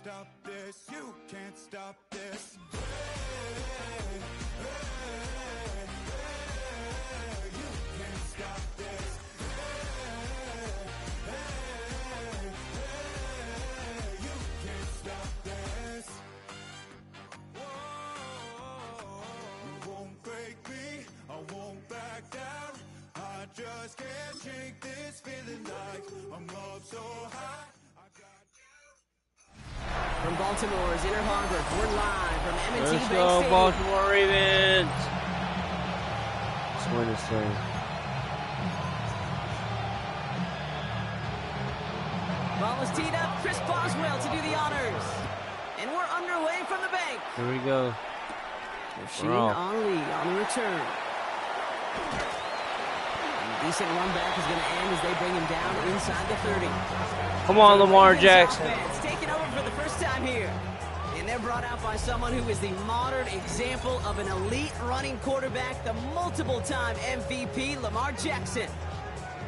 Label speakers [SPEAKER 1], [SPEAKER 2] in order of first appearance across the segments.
[SPEAKER 1] stop this, you can't stop this. You can't stop this. You can't stop this. You won't break me, I won't back down. I just can't shake this feeling like I'm up so high.
[SPEAKER 2] From Baltimore's Inner Harbor, we're live from M&T
[SPEAKER 3] Let's
[SPEAKER 2] Bank
[SPEAKER 3] go,
[SPEAKER 2] Stadium.
[SPEAKER 3] Baltimore Ravens. Let's win this thing.
[SPEAKER 2] Ball is teed up. Chris Boswell to do the honors. And we're underway from the bank.
[SPEAKER 3] Here we go.
[SPEAKER 2] Rasheen Ali on the return. And a decent run back is going to end as they bring him down inside the 30.
[SPEAKER 3] Come on,
[SPEAKER 2] So
[SPEAKER 3] Lamar
[SPEAKER 2] Ravens
[SPEAKER 3] Jackson.
[SPEAKER 2] offense taking over for the first time here. And they're brought out by someone who is the modern example of an elite running quarterback, the multiple-time MVP, Lamar Jackson.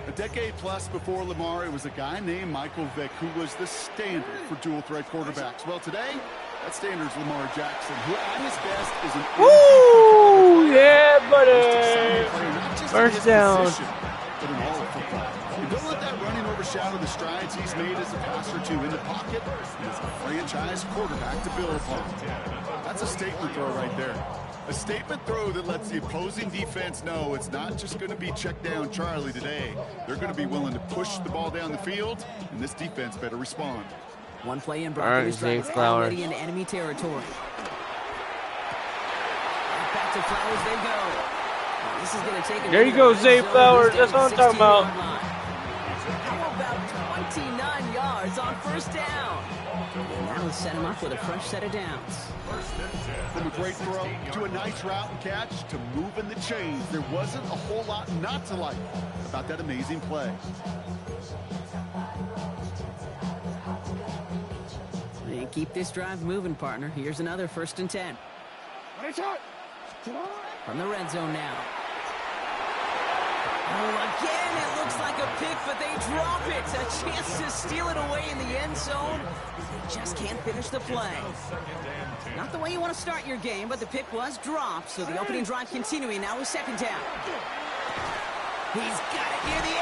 [SPEAKER 4] A decade plus before Lamar, it was a guy named Michael Vick who was the standard for dual-threat quarterbacks. Well, today, that standard is Lamar Jackson, who at his best is an
[SPEAKER 3] Woo! Yeah, buddy. First
[SPEAKER 4] First
[SPEAKER 3] down.
[SPEAKER 4] But in all of football. And don't let that running overshadow the strides he's made as a passer too in the pocket and as a franchise quarterback to build upon. That's a statement throw right there. A statement throw that lets the opposing defense know it's not just going to be check down Charlie today. They're going to be willing to push the ball down the field, and this defense better respond.
[SPEAKER 2] One play in
[SPEAKER 3] All
[SPEAKER 2] Brock
[SPEAKER 3] right,
[SPEAKER 2] is
[SPEAKER 3] Zay Flowers.
[SPEAKER 2] already into enemy territory. Back to Flowers they go. This is going to take him
[SPEAKER 3] There you
[SPEAKER 2] into
[SPEAKER 3] go,
[SPEAKER 2] the red
[SPEAKER 3] Zay
[SPEAKER 2] zone.
[SPEAKER 3] Flowers.
[SPEAKER 2] He's
[SPEAKER 3] That's
[SPEAKER 2] down
[SPEAKER 3] what I'm
[SPEAKER 2] the
[SPEAKER 3] talking about.
[SPEAKER 2] 16-yard line. How about 29 yards on first down? And that'll set him up with a fresh set of downs.
[SPEAKER 4] From a great throw to a nice route and catch to moving the chains, there wasn't a whole lot not to like about that amazing play.
[SPEAKER 2] And keep this drive moving, partner. Here's another 1st and 10. From the red zone now. Oh, again, it looks like a pick, but they drop it. A chance to steal it away in the end zone. Just can't finish the play. Not the way you want to start your game, but the pick was dropped, so the opening drive continuing now with 2nd down. He's got it near the 8.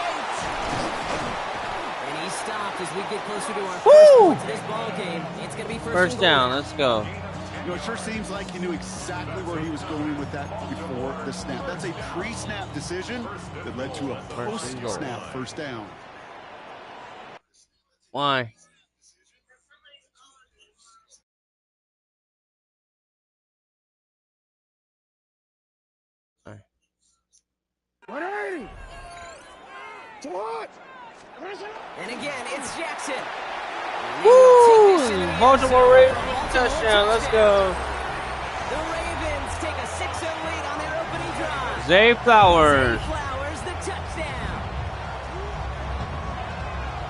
[SPEAKER 2] And he stopped as we get closer to our first point to this ball game. It's going to be
[SPEAKER 3] First down. Let's go.
[SPEAKER 4] You know, it sure seems like he knew exactly where he was going with that before the snap. That's a pre-snap decision that led to a post-snap first down.
[SPEAKER 3] Why?
[SPEAKER 2] And again, it's Jackson.
[SPEAKER 3] Woo! Baltimore Ravens touchdown. Let's go.
[SPEAKER 2] The Ravens take a 6-0 lead on their opening drive.
[SPEAKER 3] Zay Flowers.
[SPEAKER 2] Zay Flowers, the touchdown.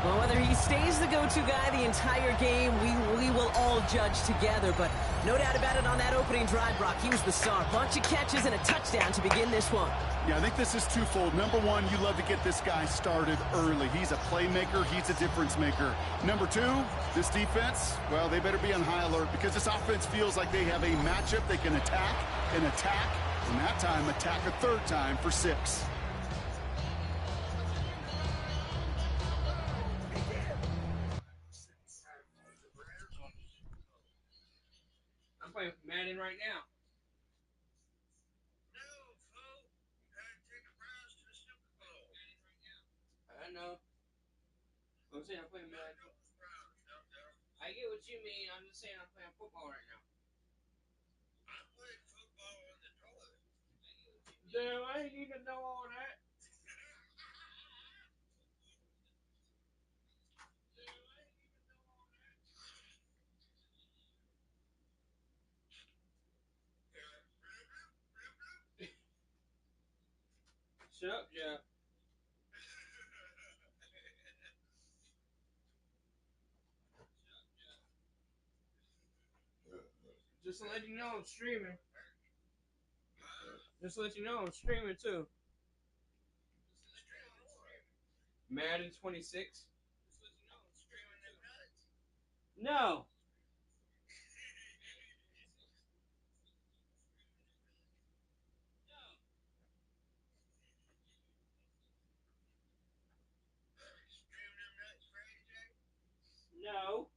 [SPEAKER 2] Well, whether he stays the go-to guy the entire game, we will all judge together. But no doubt about it on that opening drive, Brock. He was the star. Bunch of catches and a touchdown to begin this one.
[SPEAKER 4] Yeah, I think this is twofold. Number one, you love to get this guy started early. He's a playmaker. He's a difference maker. Number two, this defense, well, they better be on high alert because this offense feels like they have a matchup they can attack and attack, and that time attack a third time for 6.
[SPEAKER 3] I'm playing Madden right now. I know. I'm saying I'm playing Madden. I get what you mean. I'm just saying I'm playing football right now. I'm playing football on the toilet. Damn, I didn't even know all that. Shut up, Jeff. Just to let you know I'm streaming. Just to let you know I'm streaming too. Madden 26. No. No.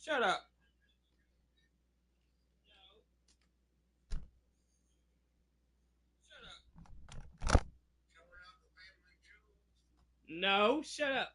[SPEAKER 3] Shut up. No, shut up.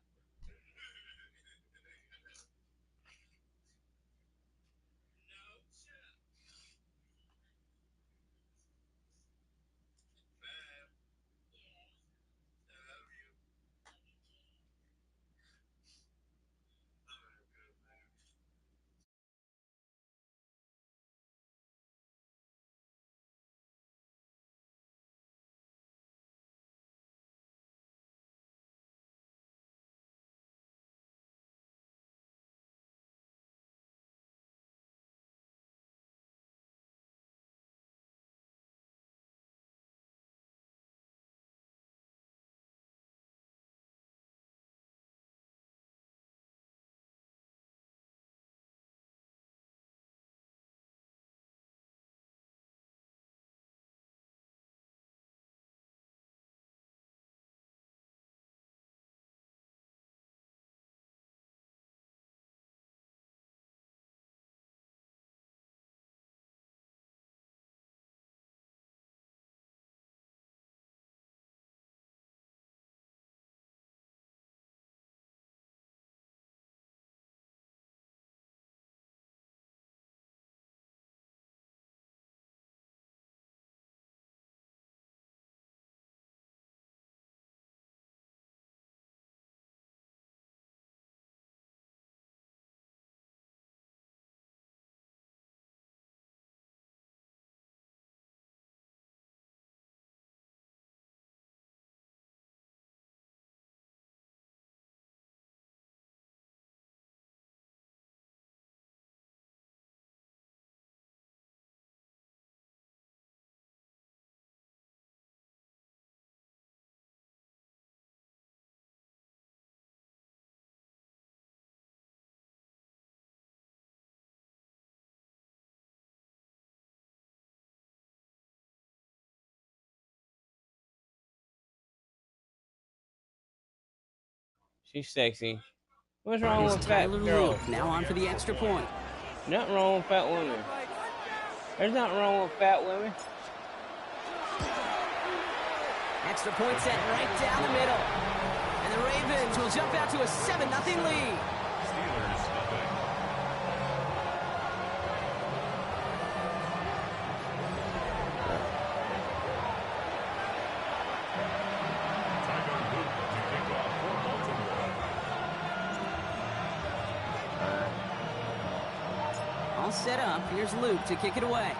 [SPEAKER 3] She's sexy. What's wrong
[SPEAKER 2] Here's
[SPEAKER 3] with fat
[SPEAKER 2] Tyler
[SPEAKER 3] girls?
[SPEAKER 2] Luke, now on for the extra point.
[SPEAKER 3] Nothing wrong with fat women. There's nothing wrong with fat women.
[SPEAKER 2] Extra point set right down the middle. And the Ravens will jump out to a 7-0 lead. All set up. Here's Luke to kick it away.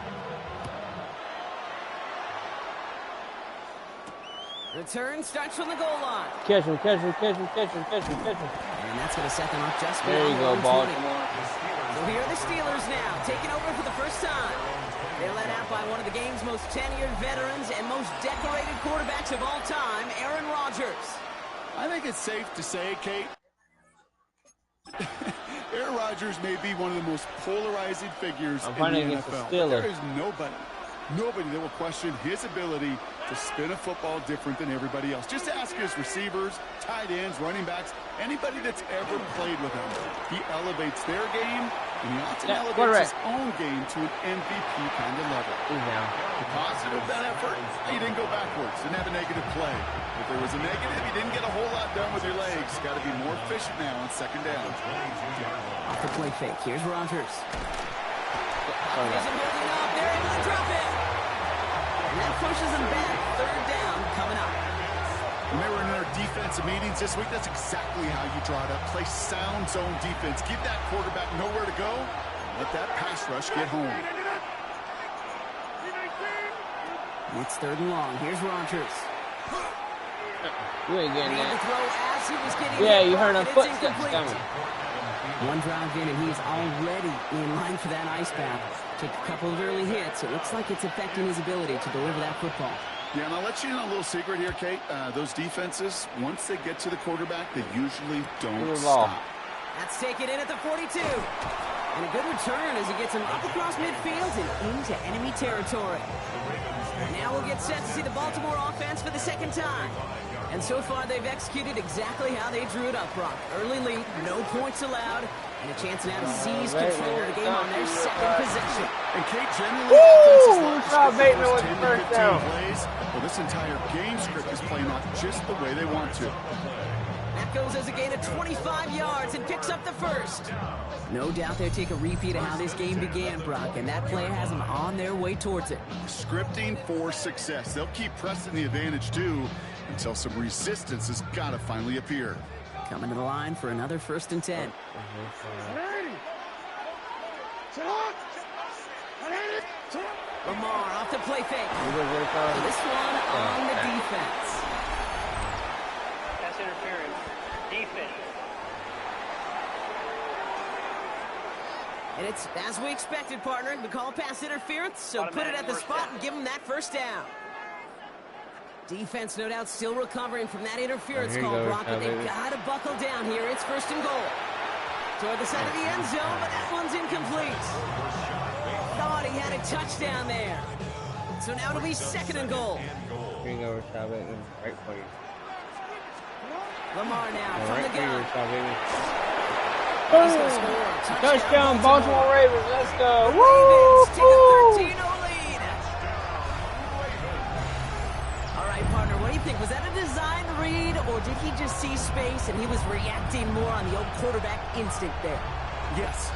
[SPEAKER 2] Return starts from the goal line.
[SPEAKER 3] Catch him, catch him, catch him, catch him, catch him, catch him.
[SPEAKER 2] And that's going to set them up just
[SPEAKER 3] There you
[SPEAKER 2] beyond
[SPEAKER 3] go,
[SPEAKER 2] 120.
[SPEAKER 3] Baltimore.
[SPEAKER 2] So here are the Steelers now, taking over for the first time. They're led out by one of the game's most tenured veterans and most decorated quarterbacks of all time, Aaron Rodgers.
[SPEAKER 4] I think it's safe to say, Kate, Aaron Rodgers may be one of the most polarizing figures in the
[SPEAKER 3] against the
[SPEAKER 4] NFL.
[SPEAKER 3] Steelers.
[SPEAKER 4] There is nobody that will question his ability to spin a football different than everybody else. Just ask his receivers, tight ends, running backs, anybody that's ever played with him. He elevates their game, and he often elevates his own game to an MVP kind of level. The positive of that effort, he didn't go backwards, didn't have a negative play. If there was a negative, he didn't get a whole lot done with your legs. Got to be more efficient now on second down.
[SPEAKER 2] Off the play fake, here's Rodgers. Isn't building up, they're able to drop it. And that pushes them back. Third down coming up.
[SPEAKER 4] When they were in their defensive meetings this week, that's exactly how you draw it up. Play sound zone defense. Give that quarterback nowhere to go. Let that pass rush get home.
[SPEAKER 2] It's third and long. Here's Rodgers.
[SPEAKER 3] You ain't getting
[SPEAKER 2] Made the
[SPEAKER 3] that.
[SPEAKER 2] throw as he was getting
[SPEAKER 3] Yeah,
[SPEAKER 2] hit,
[SPEAKER 3] you heard him
[SPEAKER 2] and it's
[SPEAKER 3] footsteps
[SPEAKER 2] incomplete.
[SPEAKER 3] coming.
[SPEAKER 2] One drive in, and he's already in line for that ice bath. Took a couple of early hits. It looks like it's affecting his ability to deliver that football.
[SPEAKER 4] Yeah, and I'll let you in a little secret here, Kate. Those defenses, once they get to the quarterback, they usually don't stop.
[SPEAKER 2] That's taken in at the 42. And a good return as he gets him up across midfield and into enemy territory. Now we'll get set to see the Baltimore offense for the second time. And so far, they've executed exactly how they drew it up, Brock. Early lead, no points allowed, and a chance now to seize control of the game on their second possession.
[SPEAKER 4] And Kate, generally, offenses love to
[SPEAKER 5] Stop
[SPEAKER 4] script the
[SPEAKER 5] Bateman
[SPEAKER 4] first
[SPEAKER 5] with
[SPEAKER 4] 10
[SPEAKER 5] the
[SPEAKER 4] to
[SPEAKER 5] first
[SPEAKER 4] 15
[SPEAKER 5] down.
[SPEAKER 4] plays. Well, this entire game script is playing out just the way they want to.
[SPEAKER 2] That goes as a gain of 25 yards and picks up the first. No doubt they'll take a repeat of how this game began, Brock, and that play has them on their way towards it.
[SPEAKER 4] Scripting for success. They'll keep pressing the advantage, too, until some resistance has got to finally appear.
[SPEAKER 2] Coming to the line for another 1st and 10. Lamar off the play fake. This one on the defense.
[SPEAKER 3] That's interference. Defense.
[SPEAKER 2] And it's as we expected, partner. The call pass interference, so put it at the spot and give them that first down. Defense, no doubt, still recovering from that interference call, Brock, but they've got to buckle down here. It's 1st and goal. Toward the side of the end zone, but that one's incomplete. Thought he had a touchdown there. So now it'll be 2nd and goal.
[SPEAKER 5] Here you go, Rashad Bateman. Right for you.
[SPEAKER 2] Lamar now from the gun.
[SPEAKER 5] Rashad Bateman.
[SPEAKER 2] He's going to score.
[SPEAKER 5] Touchdown, Baltimore Ravens. Let's go.
[SPEAKER 2] Ravens take a
[SPEAKER 5] Woo!
[SPEAKER 2] 13-0 lead. All right, partner, what do you think? Was that a design read, or did he just see space and he was reacting more on the old quarterback instinct there?
[SPEAKER 4] Yes.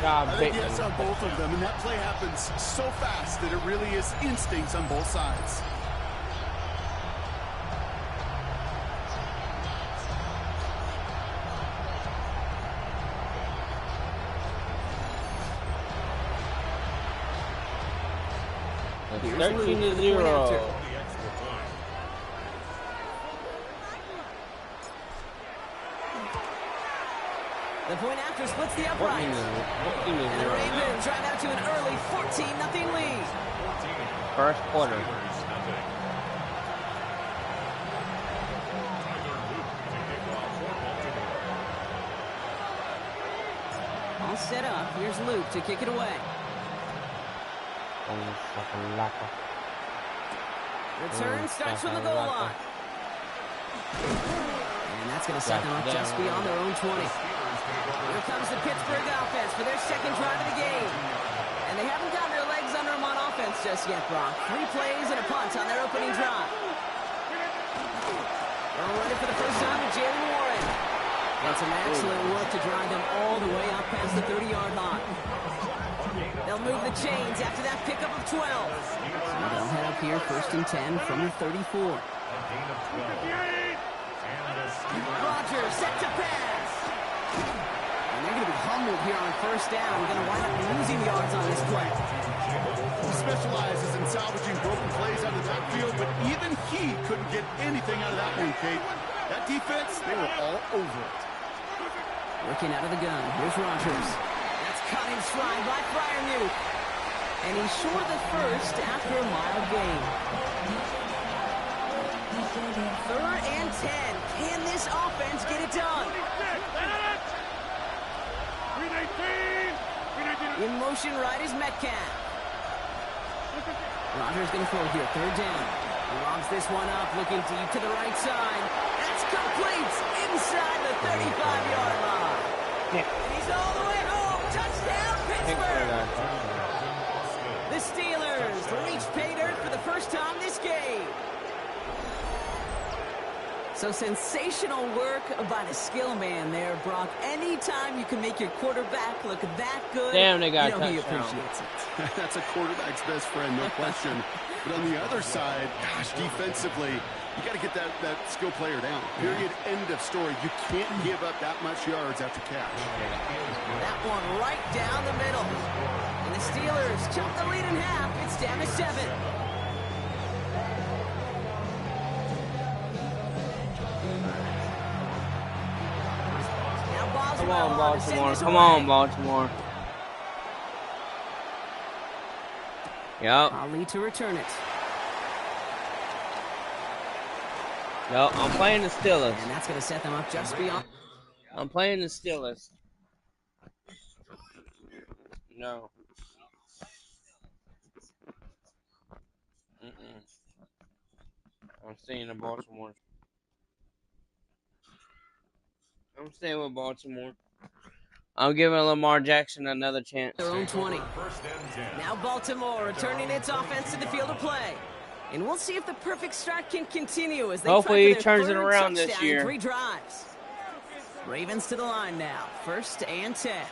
[SPEAKER 5] Nah,
[SPEAKER 4] I think yes on both of them, and that play happens so fast that it really is instincts on both sides.
[SPEAKER 2] Here's
[SPEAKER 5] 13-0.
[SPEAKER 2] The point after splits the upright.
[SPEAKER 5] 14-0.
[SPEAKER 2] And the Ravens drive out to an early 14-0 lead.
[SPEAKER 5] First quarter.
[SPEAKER 2] All set up. Here's Luke to kick it away. Return starts from the goal line. And that's going to set them up just beyond their own 20. Here comes the Pittsburgh offense for their second drive of the game. And they haven't gotten their legs under them on offense just yet, Brock. 3 plays and a punt on their opening drive. They'll run it for the first time with Jaylen Warren. And some excellent work to drive them all the way up past the 30-yard line. They'll move the chains after that pickup of 12. So they'll head up here 1st and 10 from the 34. Rodgers set to pass. And they're going to be humbled here on 1st down. Going to wind up losing yards on this play.
[SPEAKER 4] He specializes in salvaging broken plays out of the backfield, but even he couldn't get anything out of that one, Kate. That defense, they were all over it.
[SPEAKER 2] Looking out of the gun. Here's Rodgers. That's cut in stride by Freiermuth. And he's short of the first after a mild gain. 3rd and 10. Can this offense get it done? In motion right is Metcalf. Rodgers going to throw here. 3rd down. He lobs this one up, looking deep to the right side. That's complete inside the 35-yard line. And he's all the way home. Touchdown, Pittsburgh. The Steelers reach pay dirt for the first time this game. So sensational work by the skill man there, Brock. Anytime you can make your quarterback look that good,
[SPEAKER 5] Damn, they got
[SPEAKER 2] you know he
[SPEAKER 5] touchdown.
[SPEAKER 2] appreciates it.
[SPEAKER 4] That's a quarterback's best friend, no question. But on the other side, gosh, defensively, you got to get that skill player down. Period. End of story. You can't give up that much yards after catch.
[SPEAKER 2] That one right down the middle. And the Steelers chop the lead in half. It's down to 7.
[SPEAKER 5] Come on, Baltimore. Come on, Baltimore. Yep.
[SPEAKER 2] Ali to return it.
[SPEAKER 5] Yep, I'm playing the Steelers.
[SPEAKER 2] And that's going to set them up just beyond.
[SPEAKER 5] I'm playing the Steelers. No. I'm staying in Baltimore. I'm staying with Baltimore. I'm giving Lamar Jackson another chance.
[SPEAKER 2] Their own 20. Now Baltimore returning its offense to the field of play. And we'll see if the perfect start can continue as they
[SPEAKER 5] Hopefully
[SPEAKER 2] try
[SPEAKER 5] he
[SPEAKER 2] for their
[SPEAKER 5] turns it
[SPEAKER 2] third
[SPEAKER 5] around this
[SPEAKER 2] touchdown in
[SPEAKER 5] year.
[SPEAKER 2] 3 drives. Ravens to the line now. 1st and 10.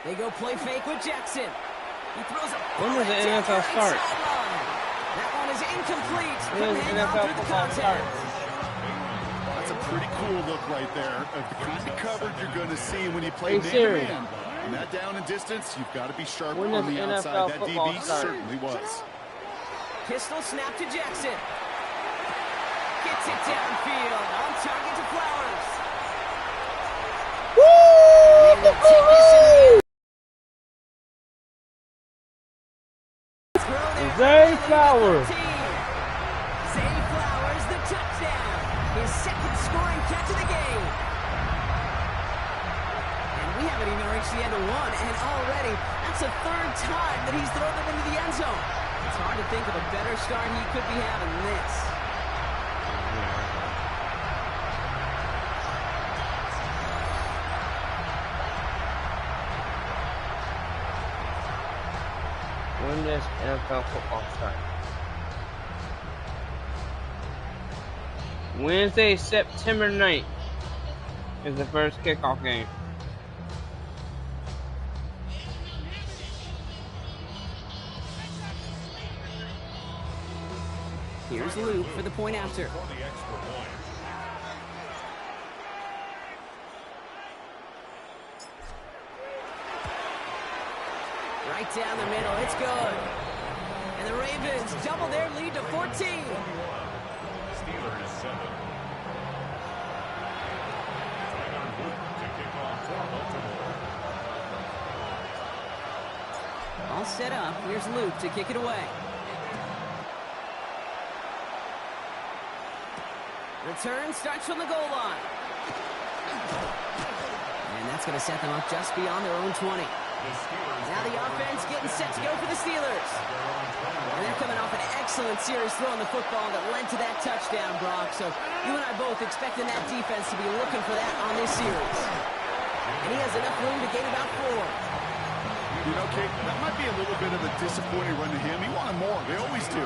[SPEAKER 2] They go play fake with Jackson. He throws a
[SPEAKER 5] When does the
[SPEAKER 2] bullet
[SPEAKER 5] NFL
[SPEAKER 2] down the right
[SPEAKER 5] start?
[SPEAKER 2] sideline. That one is incomplete.
[SPEAKER 5] When
[SPEAKER 2] Couldn't
[SPEAKER 5] does
[SPEAKER 2] hang on
[SPEAKER 5] NFL
[SPEAKER 2] through the
[SPEAKER 5] football start?
[SPEAKER 2] contact.
[SPEAKER 4] That's a pretty cool look right there of the kind of coverage you're going to see when you play
[SPEAKER 5] Hey, Siri.
[SPEAKER 4] man-to-man. And that down and distance, you've got to be sharp
[SPEAKER 5] When
[SPEAKER 4] on
[SPEAKER 5] does
[SPEAKER 4] the
[SPEAKER 5] NFL
[SPEAKER 4] outside. That
[SPEAKER 5] football
[SPEAKER 4] DB
[SPEAKER 5] start?
[SPEAKER 4] certainly was.
[SPEAKER 2] Pistol snap to Jackson. Gets it downfield. On target to Flowers. They will take this in the end. Throw there.
[SPEAKER 5] Zay Flowers.
[SPEAKER 2] Zay Flowers, the touchdown. His 2nd scoring catch of the game. And we haven't even reached the end of 1, and already that's the 3rd time that he's thrown them into the end zone. It's hard to think of a better start he could be having than this.
[SPEAKER 5] When does NFL football start? Wednesday, September 9th is the first kickoff game.
[SPEAKER 2] Here's Luke for the point after. Right down the middle, it's good. And the Ravens double their lead to 14.
[SPEAKER 1] Steelers 7. To kick off for Baltimore.
[SPEAKER 2] All set up, here's Luke to kick it away. Return starts from the goal line. And that's going to set them up just beyond their own 20. Now the offense getting set to go for the Steelers. And they're coming off an excellent series throwing the football that led to that touchdown, Brock. So you and I both expecting that defense to be looking for that on this series. And he has enough room to gain about 4.
[SPEAKER 4] You know, Kate, that might be a little bit of a disappointing run to him. He wanted more. They always do.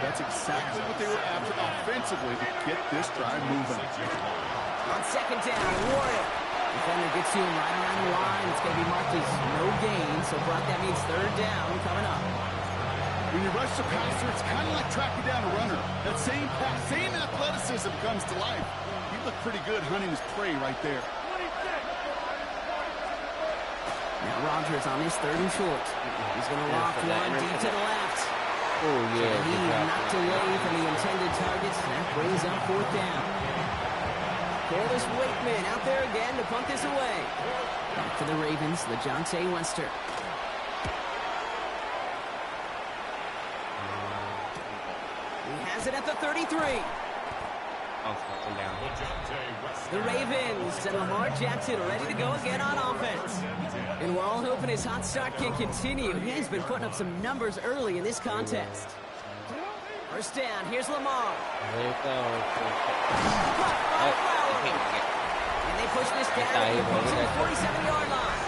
[SPEAKER 4] That's exactly what they were after offensively to get this drive moving.
[SPEAKER 2] On 2nd down, Warren. Defender gets to him right around the line. It's going to be marked as no gain. So, Brock, that means 3rd down coming up.
[SPEAKER 4] When you rush the passer, it's kind of like tracking down a runner. That same pass, same athleticism comes to life. He looked pretty good hunting his prey right there.
[SPEAKER 2] Now Rodgers on his 3rd and short. He's going to loft one deep to the left.
[SPEAKER 5] Oh, yeah.
[SPEAKER 2] He knocked away from the intended targets. That brings up 4th down. Careless Wakeman out there again to punt this away. Back to the Ravens, LeJohntay Wester. He has it at the 33. The Ravens and Lamar Jackson ready to go again on offense. And we're all hoping his hot start can continue. He's been putting up some numbers early in this contest. 1st down, here's Lamar. And they push this down to the opposing 47-yard line.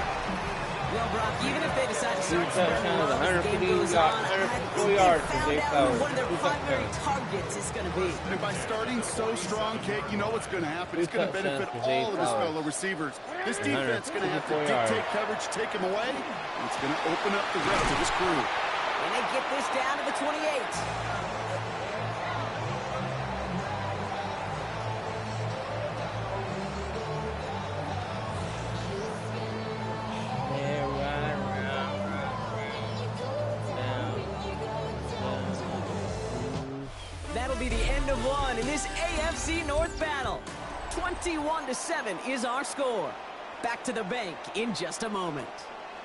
[SPEAKER 2] Well, Brock, even if they decide to start
[SPEAKER 5] touchdowns, 150
[SPEAKER 2] goes
[SPEAKER 5] yards,
[SPEAKER 2] on,
[SPEAKER 5] 104 yards for
[SPEAKER 2] found
[SPEAKER 5] Jay
[SPEAKER 2] out
[SPEAKER 5] Flowers.
[SPEAKER 2] who one of their
[SPEAKER 5] Two
[SPEAKER 2] primary
[SPEAKER 5] touchdowns.
[SPEAKER 2] targets is going to be.
[SPEAKER 4] And by starting so strong, Kate, you know what's going to happen. It's going to benefit all of his fellow receivers. This defense is going to have to dictate coverage, take him away, and it's going to open up the rest of his crew.
[SPEAKER 2] And they get this down to the 28. That'll be the end of 1 in this AFC North battle. 21-7 is our score. Back to the bank in just a moment.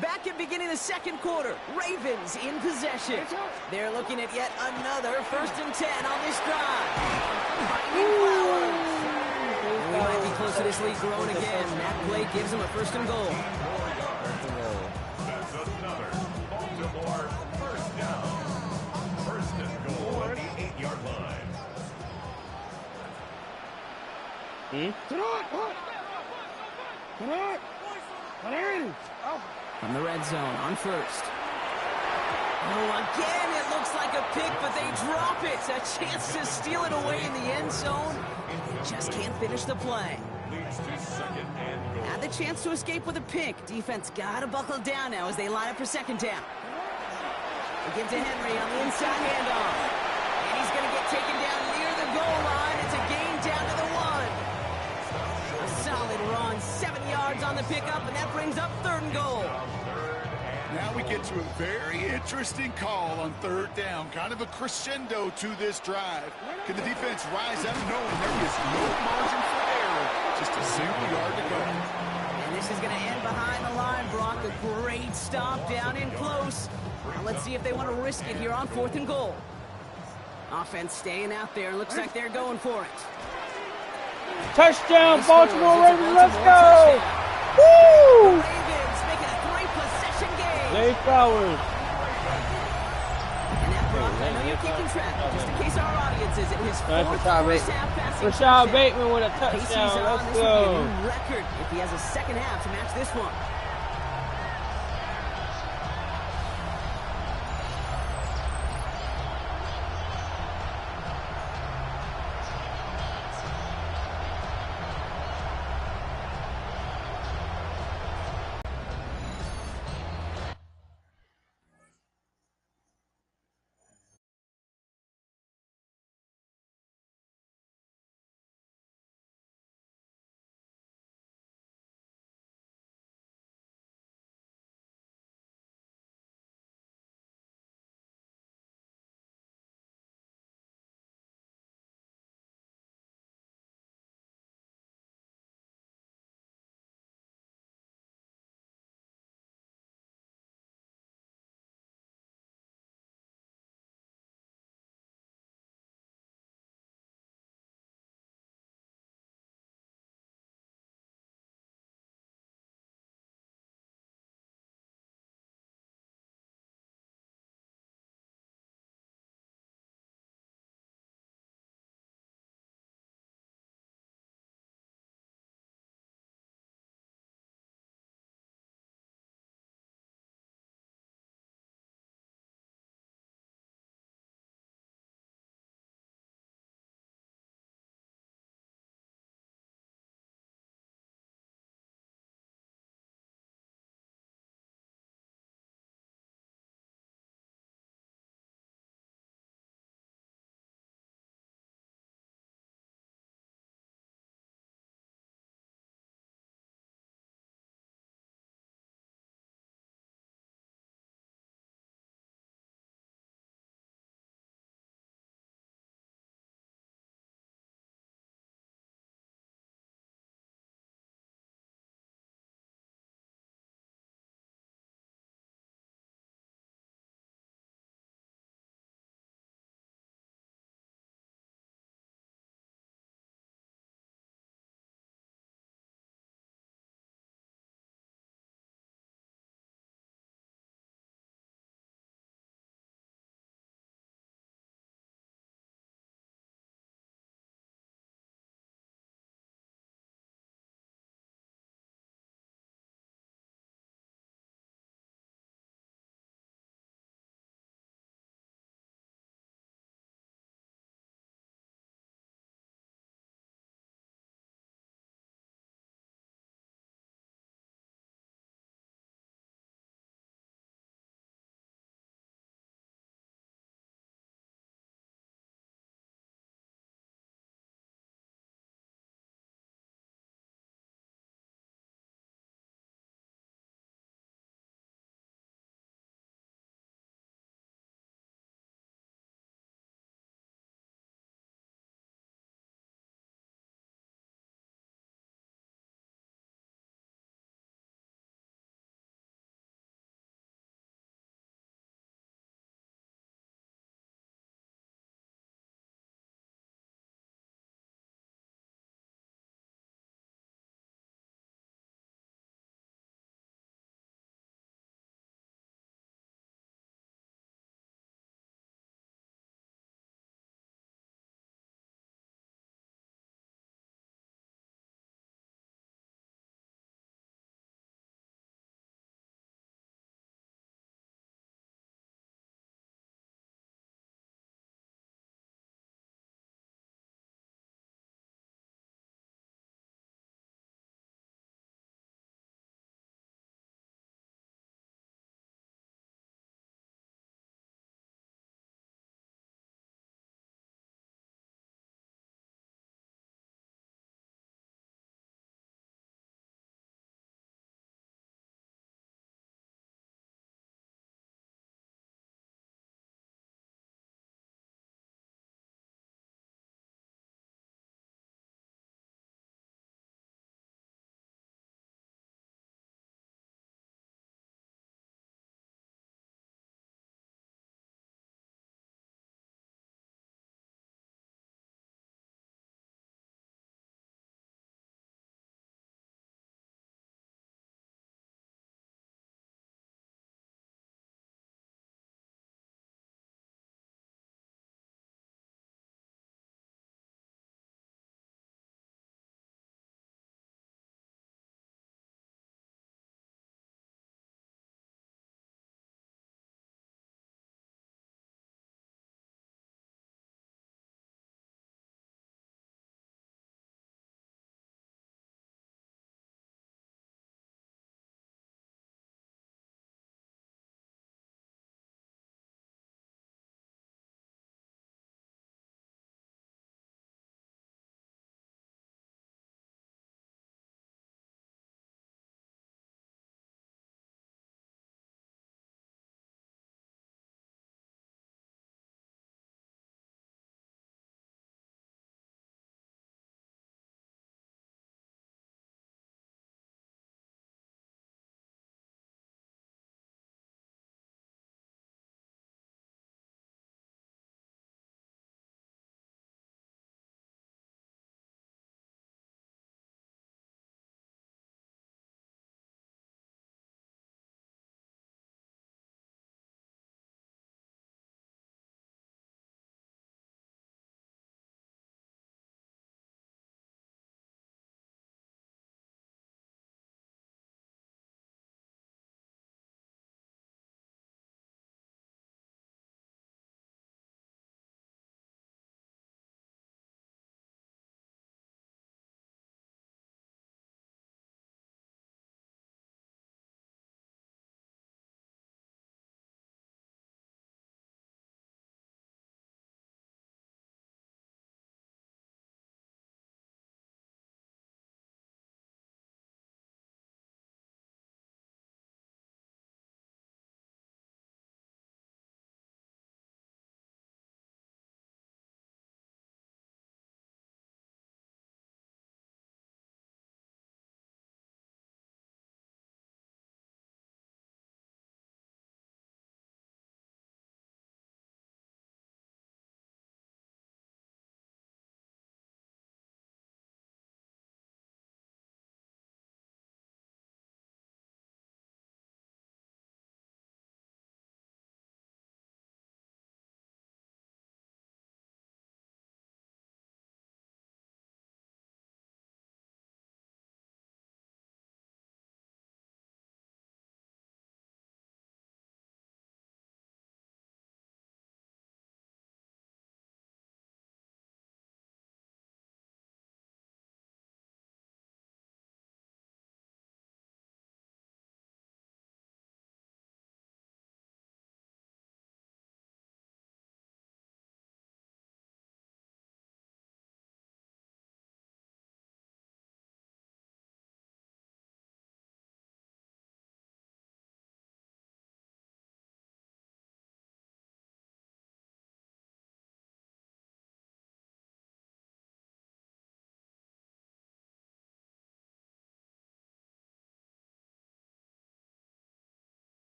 [SPEAKER 2] Back at beginning the 2nd quarter, Ravens in possession. They're looking at yet another 1st and 10 on this drive. Finding Flowers. And we might be close to this lead growing again. That play gives them a 1st and goal.
[SPEAKER 1] That's another Baltimore 1st down. 1st and
[SPEAKER 2] From the red zone on first. Oh, again, it looks like a pick, but they drop it. A chance to steal it away in the end zone. They just can't finish the play. Had the chance to escape with a pick. Defense got to buckle down now as they line up for second down. They give to Henry on the inside handoff. And he's going to get taken down near the goal line. It's a gain down to the 1. A solid run, 7 yards on the pickup, and that brings up 3rd and goal.
[SPEAKER 4] Now we get to a very interesting call on 3rd down. Kind of a crescendo to this drive. Can the defense rise up knowing there is no margin for error? Just a single yard to go.
[SPEAKER 2] And this is going to end behind the line, Brock. A great stop down in close. Now let's see if they want to risk it here on 4th and goal. Offense staying out there. Looks like they're going for it.
[SPEAKER 5] Touchdown, Baltimore Ravens, let's go! Woo!
[SPEAKER 2] Ravens making a 3-possession game.
[SPEAKER 5] Zay Flowers.
[SPEAKER 2] And that, Brock, I know you're keeping track, but just in case our audience isn't, his
[SPEAKER 5] That's
[SPEAKER 2] 4th
[SPEAKER 5] Rashad
[SPEAKER 2] first
[SPEAKER 5] Bateman.
[SPEAKER 2] half passing
[SPEAKER 5] Rashad
[SPEAKER 2] touchdown.
[SPEAKER 5] Bateman with a
[SPEAKER 2] Pace he's
[SPEAKER 5] touchdown,
[SPEAKER 2] on,
[SPEAKER 5] let's
[SPEAKER 2] this would be a
[SPEAKER 5] go.
[SPEAKER 2] new record if he has a second half to match this one.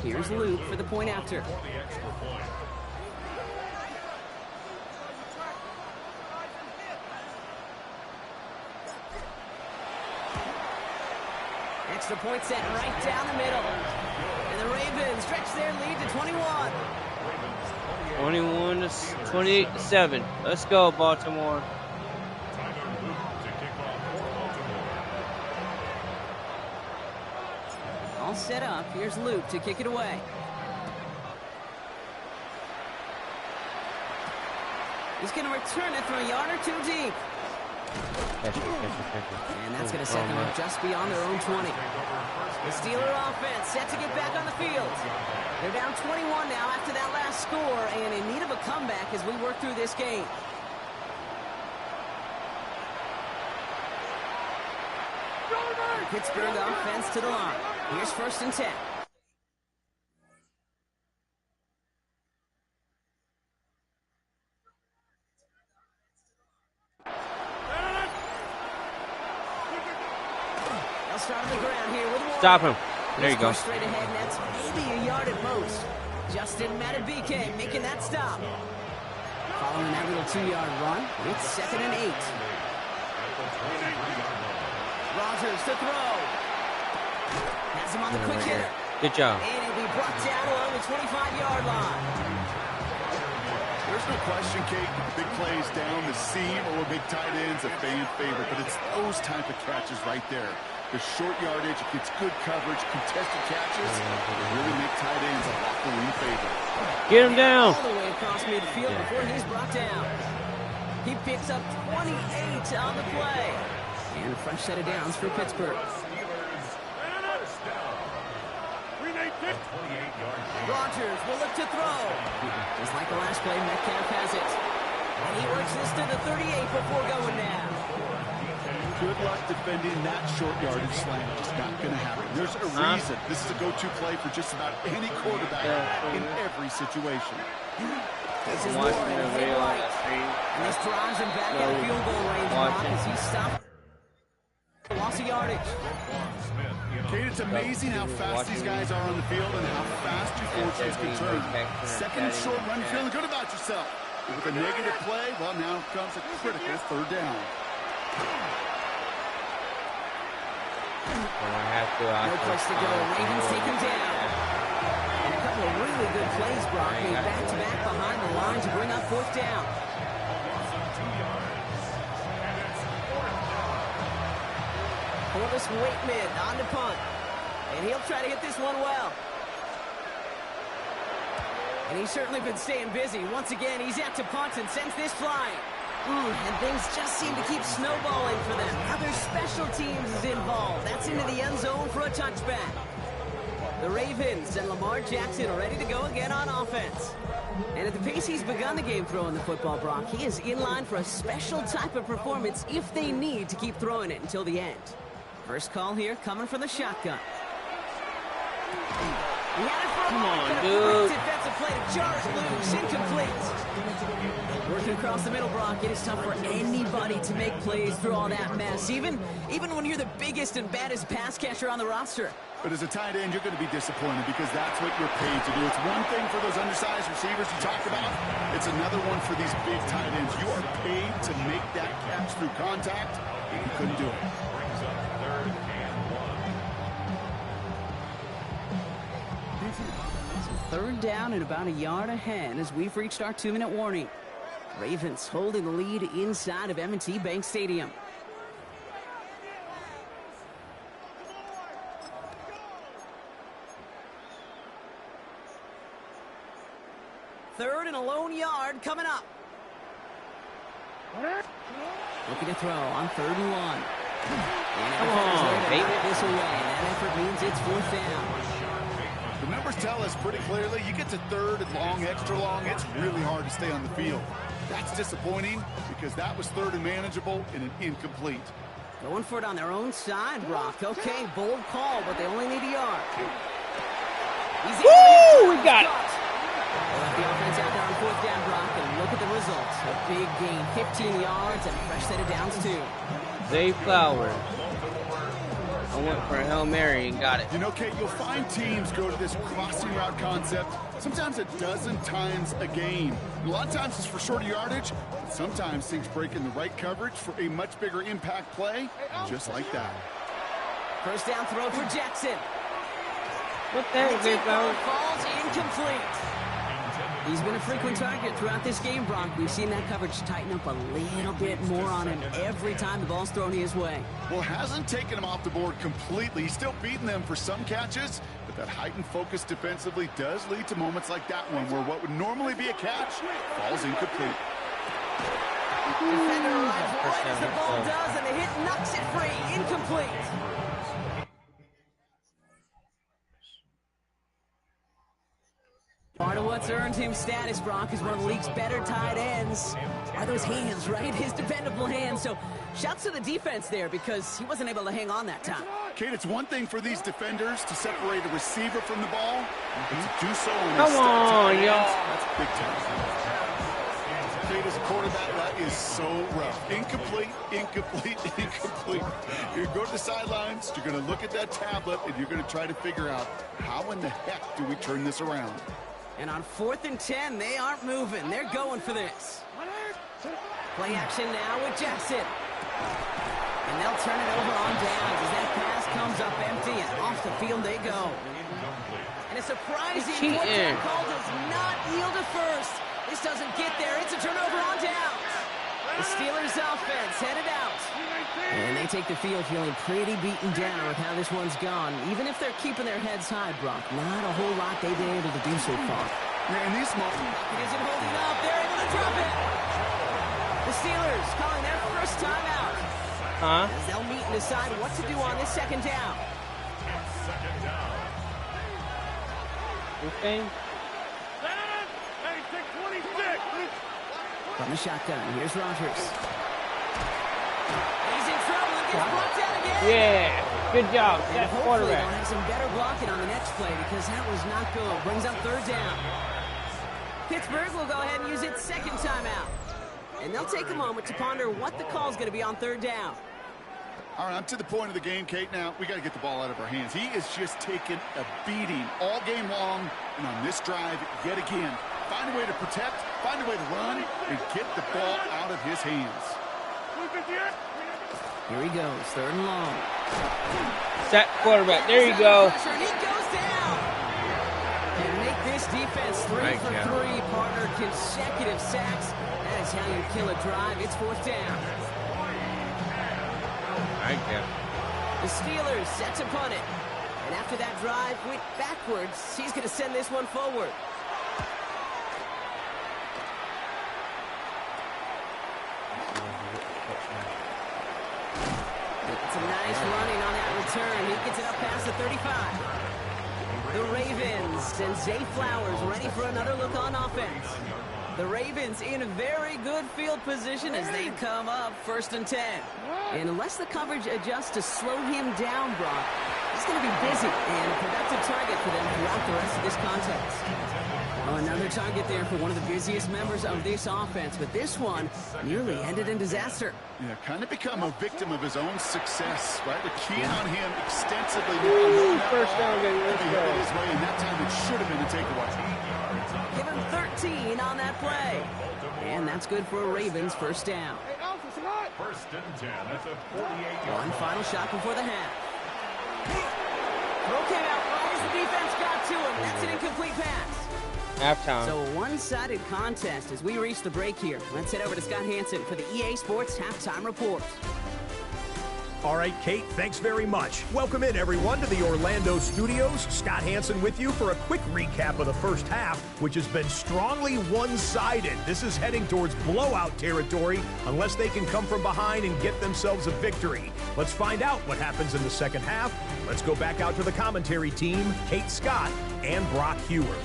[SPEAKER 2] Here's Luke for the point after. Extra point set right down the middle. And the Ravens stretch their lead to 21.
[SPEAKER 5] 21 to 27. Let's go, Baltimore.
[SPEAKER 2] All set up. Here's Luke to kick it away. He's going to return it from a yard or two deep. And that's going to set them up just beyond their own 20. The Steeler offense set to get back on the field. They're down 21 now after that last score and in need of a comeback as we work through this game. Pittsburgh offense to the line. Here's 1st and 10. They'll start on the ground here with Warren.
[SPEAKER 5] Stop him. There you go.
[SPEAKER 2] Straight ahead, and that's maybe a yard at most. Justin Matabike making that stop. Following that little 2-yard run, it's 2nd and 8. Rodgers to throw. Has him on the quick hitter.
[SPEAKER 5] Good job.
[SPEAKER 2] And he'll be brought down along the 25-yard line.
[SPEAKER 4] There's no question, Kate, big plays down the seam or big tight ends, a fan favorite, but it's those type of catches right there. The short yardage, it gets good coverage, contested catches, really make tight ends a Hawkeye favorite.
[SPEAKER 5] Get him down.
[SPEAKER 2] All the way across midfield before he's brought down. He picks up 28 on the play. And a fresh set of downs for Pittsburgh. Rodgers will look to throw. Just like the last play, Metcalf has it. And he works this to the 38 before going down.
[SPEAKER 4] Good luck defending that short yardage slant. Just not going to happen. There's a reason. This is a go-to play for just about any quarterback in every situation.
[SPEAKER 2] This is Warren, right. And this drives him back out of field goal range as he stopped. Loss of yardage.
[SPEAKER 4] Kate, it's amazing how fast these guys are on the field and how fast your fortunes can turn. 2nd and short run, you're feeling good about yourself. But with a negative play, well, now comes a critical 3rd down.
[SPEAKER 2] No place to go. Ravens take him down. And a couple of really good plays, Brock, made back-to-back behind the line to bring up 4th down. Corliss Waitman on the punt. And he'll try to hit this one well. And he's certainly been staying busy. Once again, he's out to punt and sends this flying. And things just seem to keep snowballing for them. Now their special teams is involved. That's into the end zone for a touchback. The Ravens and Lamar Jackson are ready to go again on offense. And at the pace he's begun the game throwing the football, Brock, he is in line for a special type of performance if they need to keep throwing it until the end. First call here coming from the shotgun. He had it for a moment.
[SPEAKER 5] Dude.
[SPEAKER 2] Defensive play to Jarrett loose, incomplete. Working across the middle, Brock, it is tough for anybody to make plays through all that mess, even when you're the biggest and baddest pass catcher on the roster.
[SPEAKER 4] But as a tight end, you're going to be disappointed because that's what you're paid to do. It's one thing for those undersized receivers you talked about. It's another one for these big tight ends. You are paid to make that catch through contact, and you couldn't do it.
[SPEAKER 2] 3rd down and about a yard ahead as we've reached our 2-minute warning. Ravens holding the lead inside of M&T Bank Stadium. Third and a lone yard coming up. Looking to throw on 3rd and 1.
[SPEAKER 5] Come on, baby.
[SPEAKER 2] This away, and that effort means it's 4th down.
[SPEAKER 4] The numbers tell us pretty clearly, you get to 3rd and long, extra long, it's really hard to stay on the field. That's disappointing because that was 3rd and manageable and an incomplete.
[SPEAKER 2] Going for it on their own side, Brock. Okay, bold call, but they only need a yard.
[SPEAKER 5] Woo! We got it.
[SPEAKER 2] They left the offense out there on 4th down, Brock, and look at the results. A big gain, 15 yards, and a fresh set of downs, too.
[SPEAKER 5] Zay Flowers. I went for a Hail Mary and got it.
[SPEAKER 4] You know, Kate, you'll find teams go to this crossing route concept sometimes a dozen times a game. A lot of times it's for shorter yardage, but sometimes things break in the right coverage for a much bigger impact play, just like that.
[SPEAKER 2] First down throw for Jackson.
[SPEAKER 5] What the heck, big
[SPEAKER 2] Ball
[SPEAKER 5] fella?
[SPEAKER 2] falls incomplete. He's been a frequent target throughout this game, Brock. We've seen that coverage tighten up a little bit more on him every time the ball's thrown his way.
[SPEAKER 4] Well, hasn't taken him off the board completely. He's still beating them for some catches, but that heightened focus defensively does lead to moments like that one where what would normally be a catch falls incomplete.
[SPEAKER 2] Defender arrives right as the ball does, and the hit knocks it free. Incomplete. Part of what's earned him status, Brock, is one of the league's better tight ends. Are those hands, right? His dependable hands. So shouts to the defense there because he wasn't able to hang on that time.
[SPEAKER 4] Kate, it's one thing for these defenders to separate a receiver from the ball, but to do so on
[SPEAKER 5] Come on, y'all.
[SPEAKER 4] that's big time. Kate, as a quarterback, that is so rough. Incomplete, incomplete, incomplete. You're going to go to the sidelines, you're going to look at that tablet, and you're going to try to figure out how in the heck do we turn this around.
[SPEAKER 2] And on 4th and 10, they aren't moving. They're going for this. Play action now with Jackson. And they'll turn it over on downs as that pass comes up empty, and off the field they go. And a surprising fourth down call does not yield a first. This doesn't get there. It's a turnover on downs. The Steelers offense headed out. And they take the field feeling pretty beaten down with how this one's gone. Even if they're keeping their heads high, Brock, not a whole lot they've been able to do so far.
[SPEAKER 4] Yeah, in these moments,
[SPEAKER 2] It isn't holding up. They're able to drop it. The Steelers calling their first timeout. As they'll meet and decide what to do on this second down.
[SPEAKER 5] Okay.
[SPEAKER 2] From the shotgun, here's Rodgers. He's in trouble and gets blocked out again.
[SPEAKER 5] Yeah, good job.
[SPEAKER 2] And
[SPEAKER 5] That's
[SPEAKER 2] hopefully
[SPEAKER 5] quarterback.
[SPEAKER 2] they'll have some better blocking on the next play because that was not good. Brings up third down. Pittsburgh will go ahead and use its second timeout. And they'll take a moment to ponder what the call's going to be on third down.
[SPEAKER 4] all right, I'm to the point of the game, Kate. Now, we got to get the ball out of our hands. He is just taking a beating all game long, and on this drive, yet again, find a way to protect, find a way to run, and get the ball out of his hands.
[SPEAKER 2] Here he goes, third and long.
[SPEAKER 5] Sack quarterback. There you go.
[SPEAKER 2] And he goes down. And make this defense 3 for 3, partner. Consecutive sacks. That is how you kill a drive. It's fourth down. The Steelers set to punt it. And after that drive went backwards, he's going to send this one forward. It's a nice running on that return. He gets it up past the 35. The Ravens and Zay Flowers ready for another look on offense. The Ravens in a very good field position as they come up 1st and 10. And unless the coverage adjusts to slow him down, Brock, he's going to be busy and a productive target for them throughout the rest of this contest. Well, another target there for one of the busiest members of this offense, but this one nearly ended in disaster.
[SPEAKER 4] Yeah, kind of become a victim of his own success, right? We're keying on him extensively. First down, baby. Let's go. His way, and that time it should have been a takeaway.
[SPEAKER 2] Give him 13 on that play. And that's good for a Ravens first down.
[SPEAKER 1] First and 10. That's a 48-yard.
[SPEAKER 2] One final shot before the half. Throw came out right as the defense got to him. That's an incomplete pass.
[SPEAKER 5] Halftime.
[SPEAKER 2] So a one-sided contest as we reach the break here. Let's head over to Scott Hansen for the EA Sports Halftime Report.
[SPEAKER 6] All right, Kate, thanks very much. Welcome in, everyone, to the Orlando studios. Scott Hansen with you for a quick recap of the first half, which has been strongly one-sided. This is heading towards blowout territory unless they can come from behind and get themselves a victory. Let's find out what happens in the second half. Let's go back out to the commentary team, Kate Scott and Brock Hewer.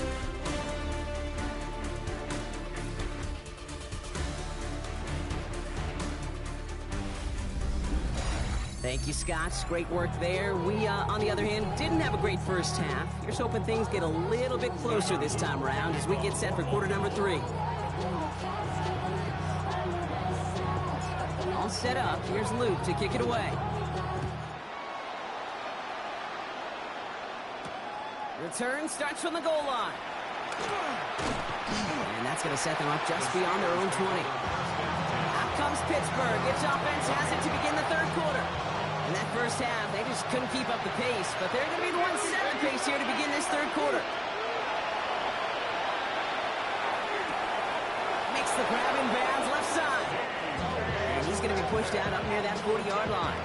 [SPEAKER 2] Thank you, Scott. Great work there. We, on the other hand, didn't have a great first half. Here's hoping things get a little bit closer this time around as we get set for quarter number 3. All set up. Here's Luke to kick it away. Return starts from the goal line. And that's going to set them up just beyond their own 20. Out comes Pittsburgh. Its offense has it to begin the third quarter. In that first half, they just couldn't keep up the pace, but they're going to be the ones setting the pace here to begin this third quarter. Makes the grab in bounds left side. And he's going to be pushed out up near that 40-yard line.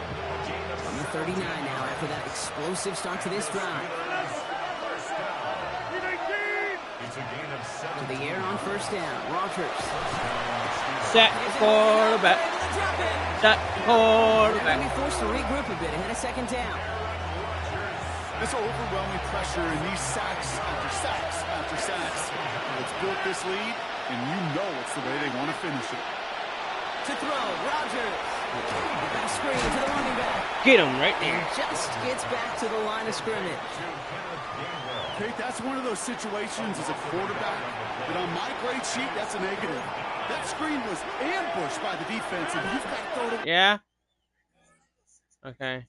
[SPEAKER 2] From the 39 now after that explosive start to this drive. To the air on first down. Rogers.
[SPEAKER 5] Set quarterback. Set
[SPEAKER 2] They're
[SPEAKER 5] quarterback.
[SPEAKER 2] going to be forced to regroup a bit ahead of second down.
[SPEAKER 4] This overwhelming pressure and these sacks after sacks after sacks. It's built this lead, and you know it's the way they want to finish it.
[SPEAKER 2] To throw, Rogers. Back screen to the running back.
[SPEAKER 5] Get him right there.
[SPEAKER 2] And just gets back to the line of scrimmage.
[SPEAKER 4] Kate, that's one of those situations as a quarterback that on my grade sheet, that's a negative. That screen was ambushed by the defense, and you've got to throw it.
[SPEAKER 5] Yeah. Okay.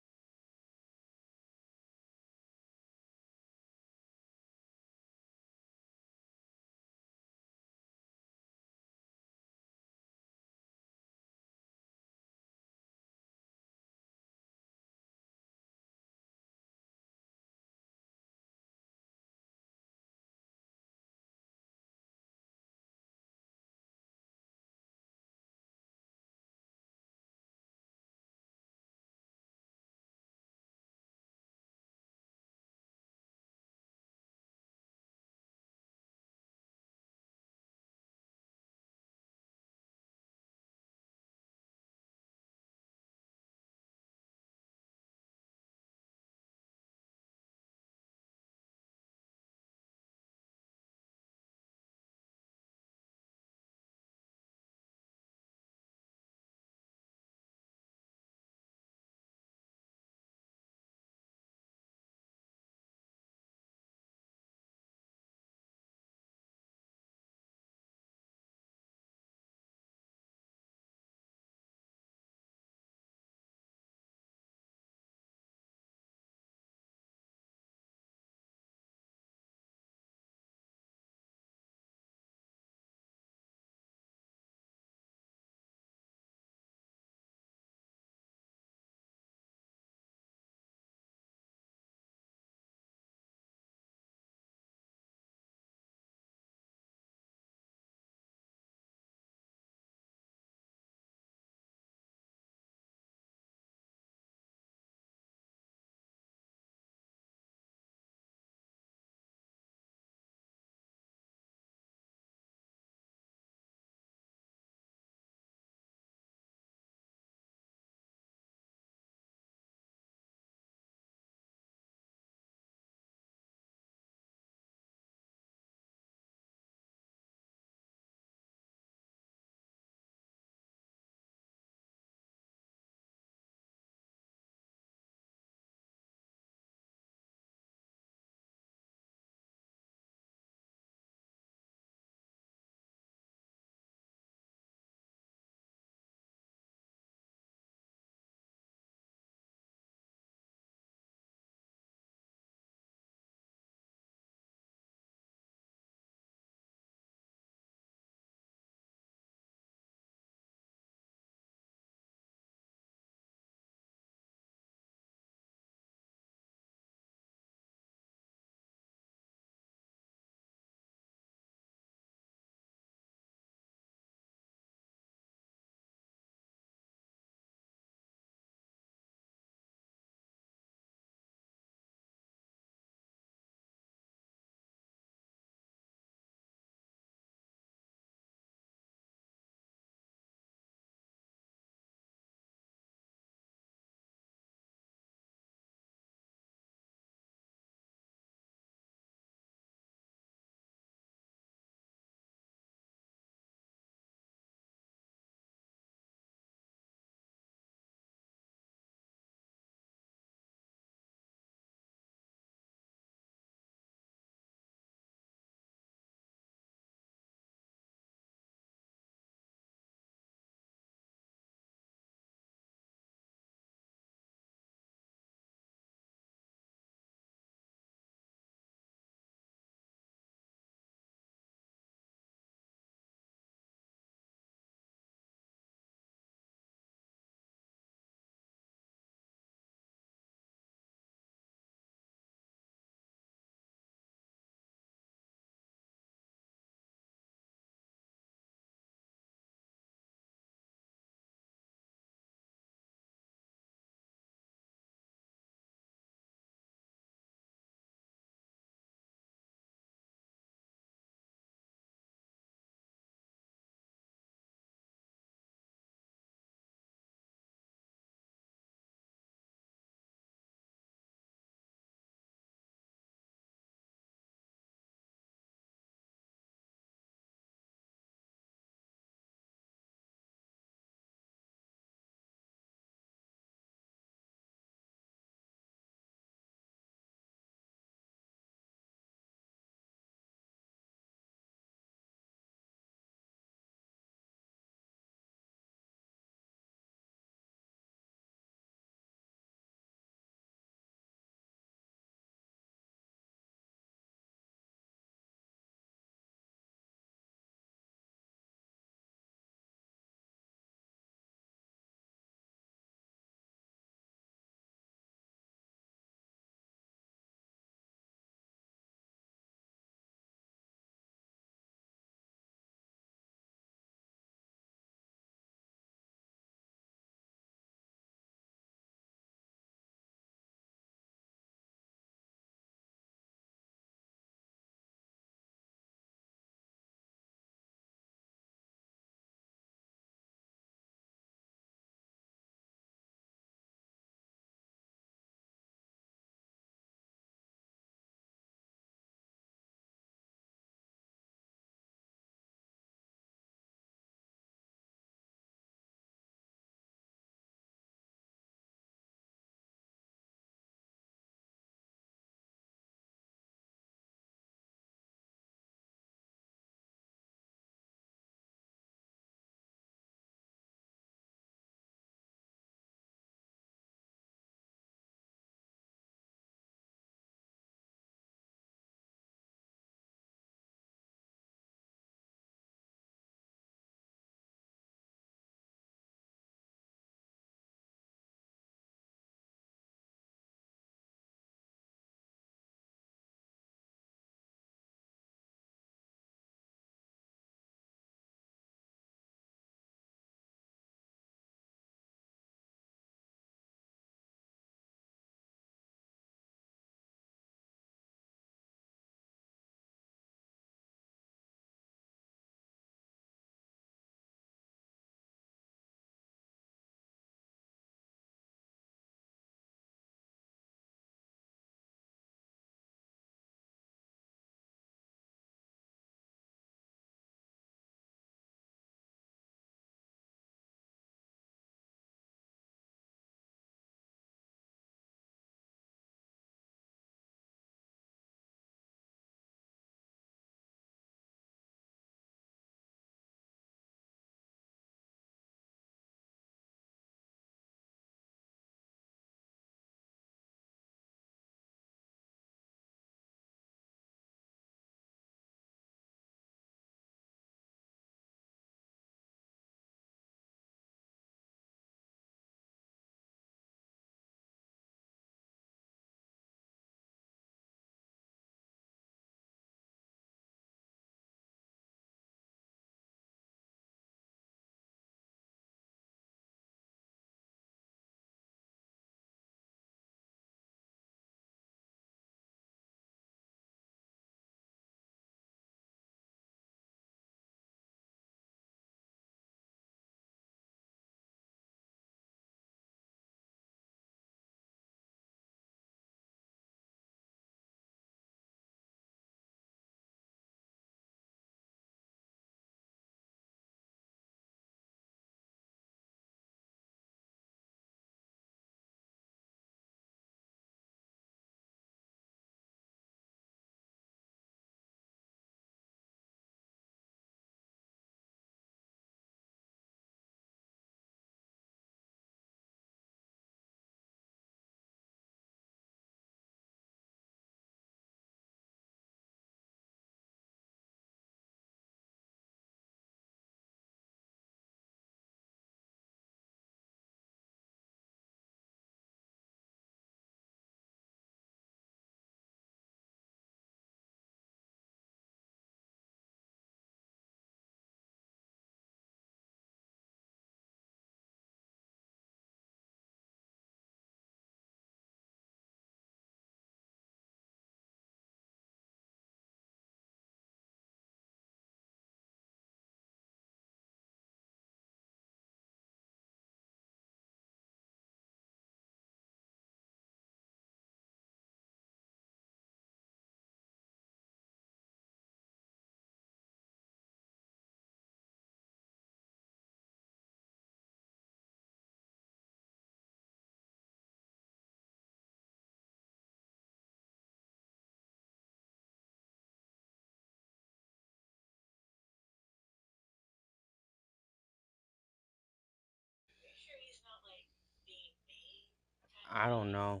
[SPEAKER 5] I don't know.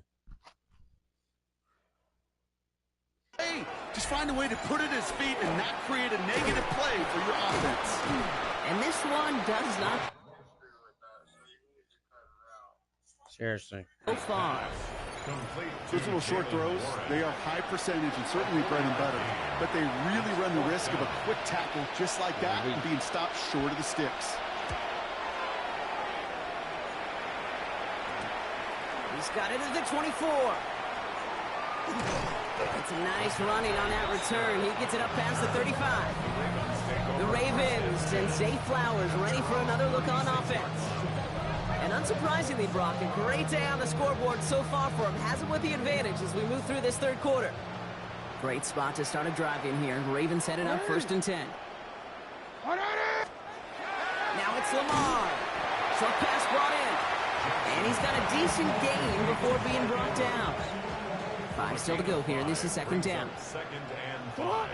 [SPEAKER 4] Hey, just find a way to put it at his feet and not create a negative play for your offense.
[SPEAKER 2] And this one does not
[SPEAKER 5] Seriously.
[SPEAKER 2] go far.
[SPEAKER 4] Those little short throws, they are high percentage and certainly bread and butter, but they really run the risk of a quick tackle just like that and being stopped short of the sticks.
[SPEAKER 2] He's got it at the 24. It's a nice running on that return. He gets it up past the 35. The Ravens send Zay Flowers ready for another look on offense. And unsurprisingly, Brock, a great day on the scoreboard so far for him. Has it with the advantage as we move through this third quarter. Great spot to start a drive in here. Ravens headed up 1st and 10. Now it's Lamar. Short pass brought in. And he's got a decent gain before being brought down. 5 still to go here. This is 2nd down.
[SPEAKER 6] 2nd and 5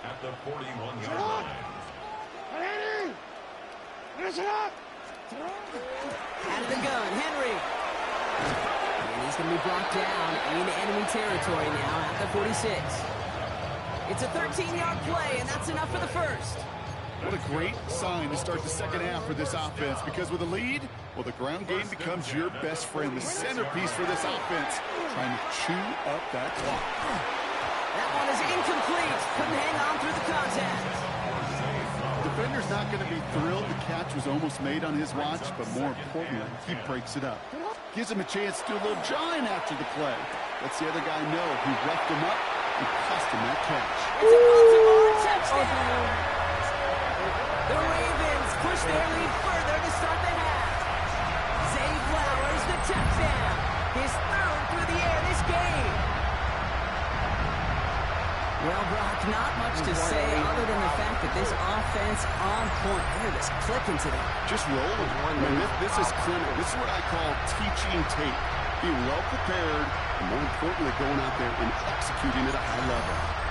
[SPEAKER 6] at the 41-yard line.
[SPEAKER 2] Out of the gun, Henry. And he's going to be brought down in enemy territory now at the 46. It's a 13-yard play, and that's enough for the first.
[SPEAKER 4] What a great sign to start the second half for this offense, because with a lead, well, the ground game becomes your best friend, the centerpiece for this offense, trying to chew up that clock.
[SPEAKER 2] That one is incomplete. Couldn't hang on through the contact.
[SPEAKER 4] Defender's not going to be thrilled the catch was almost made on his watch, but more importantly, he breaks it up. Gives him a chance to do a little jawing after the play. Lets the other guy know he roughed him up and cost him that catch.
[SPEAKER 2] It's a Baltimore touchdown. The Ravens push their lead further to start the half. Zay Flowers, the touchdown. His 3rd through the air this game. Well, Brock, not much to say other than the fact that this offense on point. They're just clicking today.
[SPEAKER 4] Just rolling. I mean, this is clinic. This is what I call teaching tape. Being well prepared, and more importantly, going out there and executing at a high level.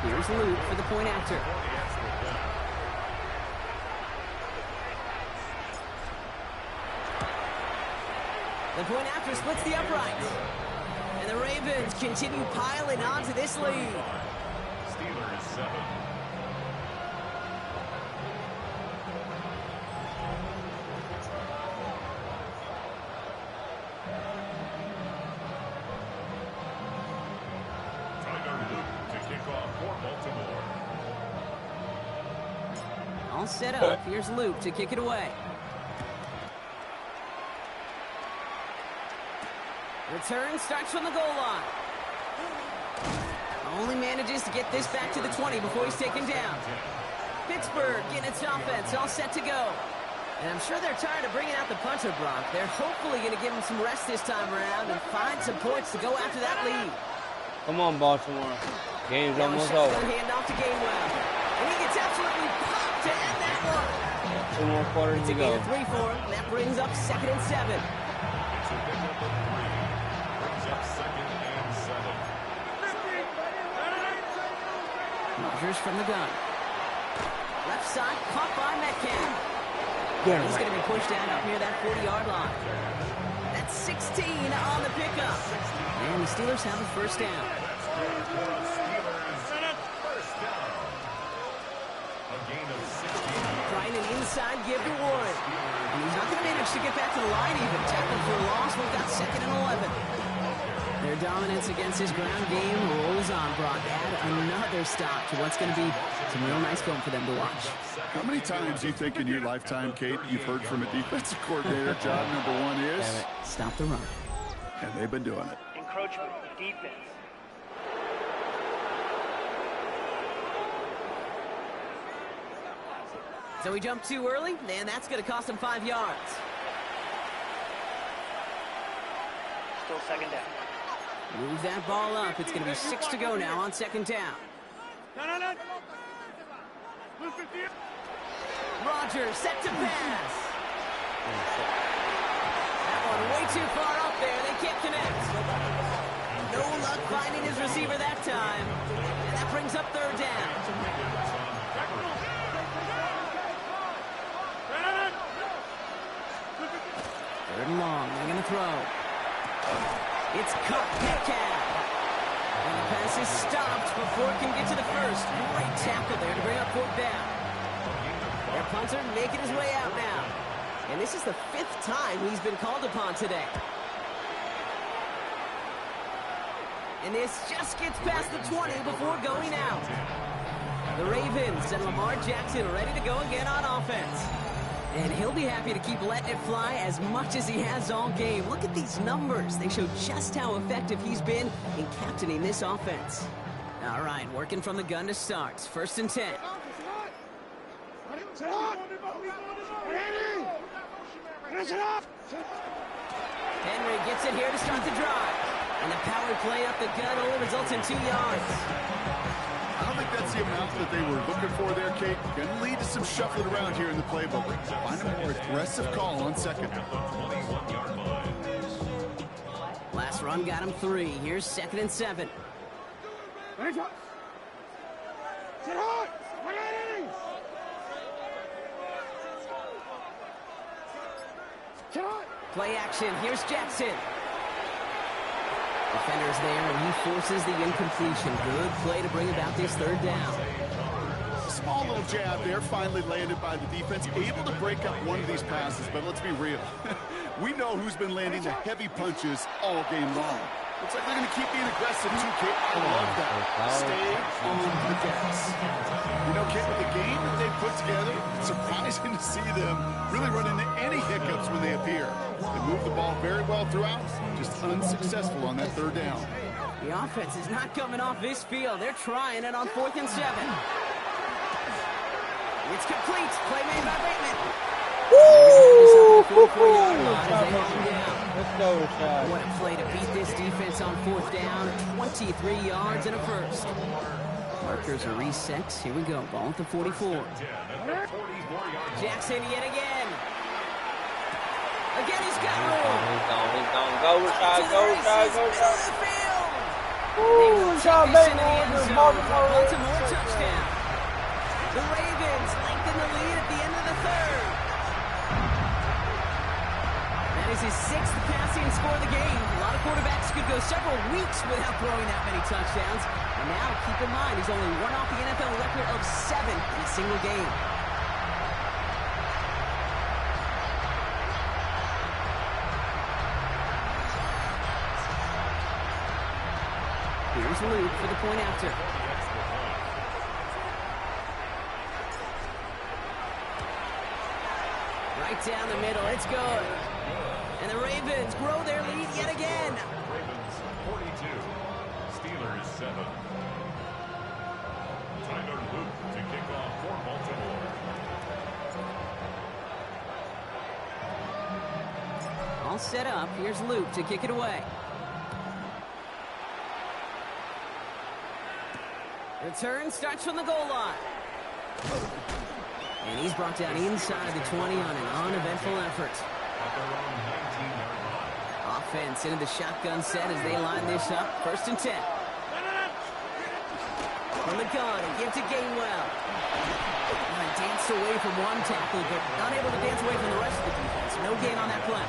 [SPEAKER 2] Here's Luke for the point after. The point after splits the uprights. And the Ravens continue piling onto this lead.
[SPEAKER 7] Steelers 7.
[SPEAKER 2] All set up. Here's Luke to kick it away. Return starts from the goal line. Only manages to get this back to the 20 before he's taken down. Pittsburgh in its offense, all set to go. And I'm sure they're tired of bringing out the punter, Brock. They're hopefully going to give him some rest this time around and find some points to go after that lead.
[SPEAKER 5] Come on, Baltimore. Game's almost over.
[SPEAKER 2] Hand off to Gainwell. And he gets absolutely popped to end that one.
[SPEAKER 5] 2 more quarters to go.
[SPEAKER 2] It's a 3 for him, and that brings up 2nd and 7. Rodgers from the gun. Left side, caught by Metcalf. He's going to be pushed down up near that 40-yard line. That's 16 on the pickup. And the Steelers have a first down. Trying an inside give to Warren. And he's not going to manage to get back to the line even. Tackle for a loss. We've got 2nd and 11. Their dominance against his ground game rolls on, Brock. Add another stop to what's going to be some real nice film for them to watch.
[SPEAKER 4] How many times do you think in your lifetime, Kate, you've heard from a defensive coordinator, job number 1 is?
[SPEAKER 2] Stop the run.
[SPEAKER 4] And they've been doing it.
[SPEAKER 8] Encroachment, defense.
[SPEAKER 2] So we jumped too early, and that's going to cost him 5 yards.
[SPEAKER 8] Still 2nd down.
[SPEAKER 2] Move that ball up. It's going to be 6 to go now on 2nd down. Rodgers set to pass. That one way too far up there. They can't connect. No luck finding his receiver that time. And that brings up 3rd down. 3rd and long. They're going to throw. It's caught Metcalf. And the pass is stopped before it can get to the first. Great tackle there to bring up 4th down. Their punter making his way out now. And this is the 5th time he's been called upon today. And this just gets past the 20 before going out. The Ravens and Lamar Jackson ready to go again on offense. And he'll be happy to keep letting it fly as much as he has all game. Look at these numbers. They show just how effective he's been in captaining this offense. All right, working from the gun to start. 1st and 10. Henry gets it here to start the drive. And the power play up the gut only results in 2 yards.
[SPEAKER 4] I don't think that's the amount that they were looking for there, Kate. Going to lead to some shuffling around here in the playbook. Find a more aggressive call on 2nd.
[SPEAKER 2] Last run got him 3. Here's 2nd and 7. Play action. Here's Jackson. Defender's there, and he forces the incompletion. Good play to bring about this 3rd down.
[SPEAKER 4] Small little jab there, finally landed by the defense. Able to break up one of these passes, but let's be real. We know who's been landing the heavy punches all game long. Looks like they're going to keep being aggressive too, Kate. I love that. Stay on the gas. You know, Kate, with the game that they put together, it's surprising to see them really run into any hiccups when they appear. They move the ball very well throughout, just unsuccessful on that 3rd down.
[SPEAKER 2] The offense is not coming off this field. They're trying it on 4th and 7. It's complete. Play made by Bateman. Woo!
[SPEAKER 5] Let's go, Rashad.
[SPEAKER 2] What a play to beat this defense on 4th down. 23 yards and a first. Markers are reset. Here we go. Ball at the 44. Jackson yet again. Again, he's got room.
[SPEAKER 5] He's gone. Go, Rashad. Go, Rashad. Go, Rashad.
[SPEAKER 2] They will take this into the end zone for a Baltimore touchdown. The Ravens lengthen the lead at the end of the third. That is his 6th passing score of the game. A lot of quarterbacks could go several weeks without throwing that many touchdowns. And now, keep in mind, he's only one off the NFL record of 7 in a single game. Here's Luke for the point after. Right down the middle, it's good. And the Ravens grow their lead yet again.
[SPEAKER 7] Ravens 42, Steelers 7. Tyler Luke to kick off for Baltimore.
[SPEAKER 2] All set up, here's Luke to kick it away. Return starts from the goal line. And he's brought down inside the 20 on an uneventful effort.
[SPEAKER 7] At their own 19-yard line.
[SPEAKER 2] Offense into the shotgun set as they line this up. 1st and 10. From the gun, a give to Gainwell. Danced away from one tackle, but not able to dance away from the rest of the defense. No gain on that play.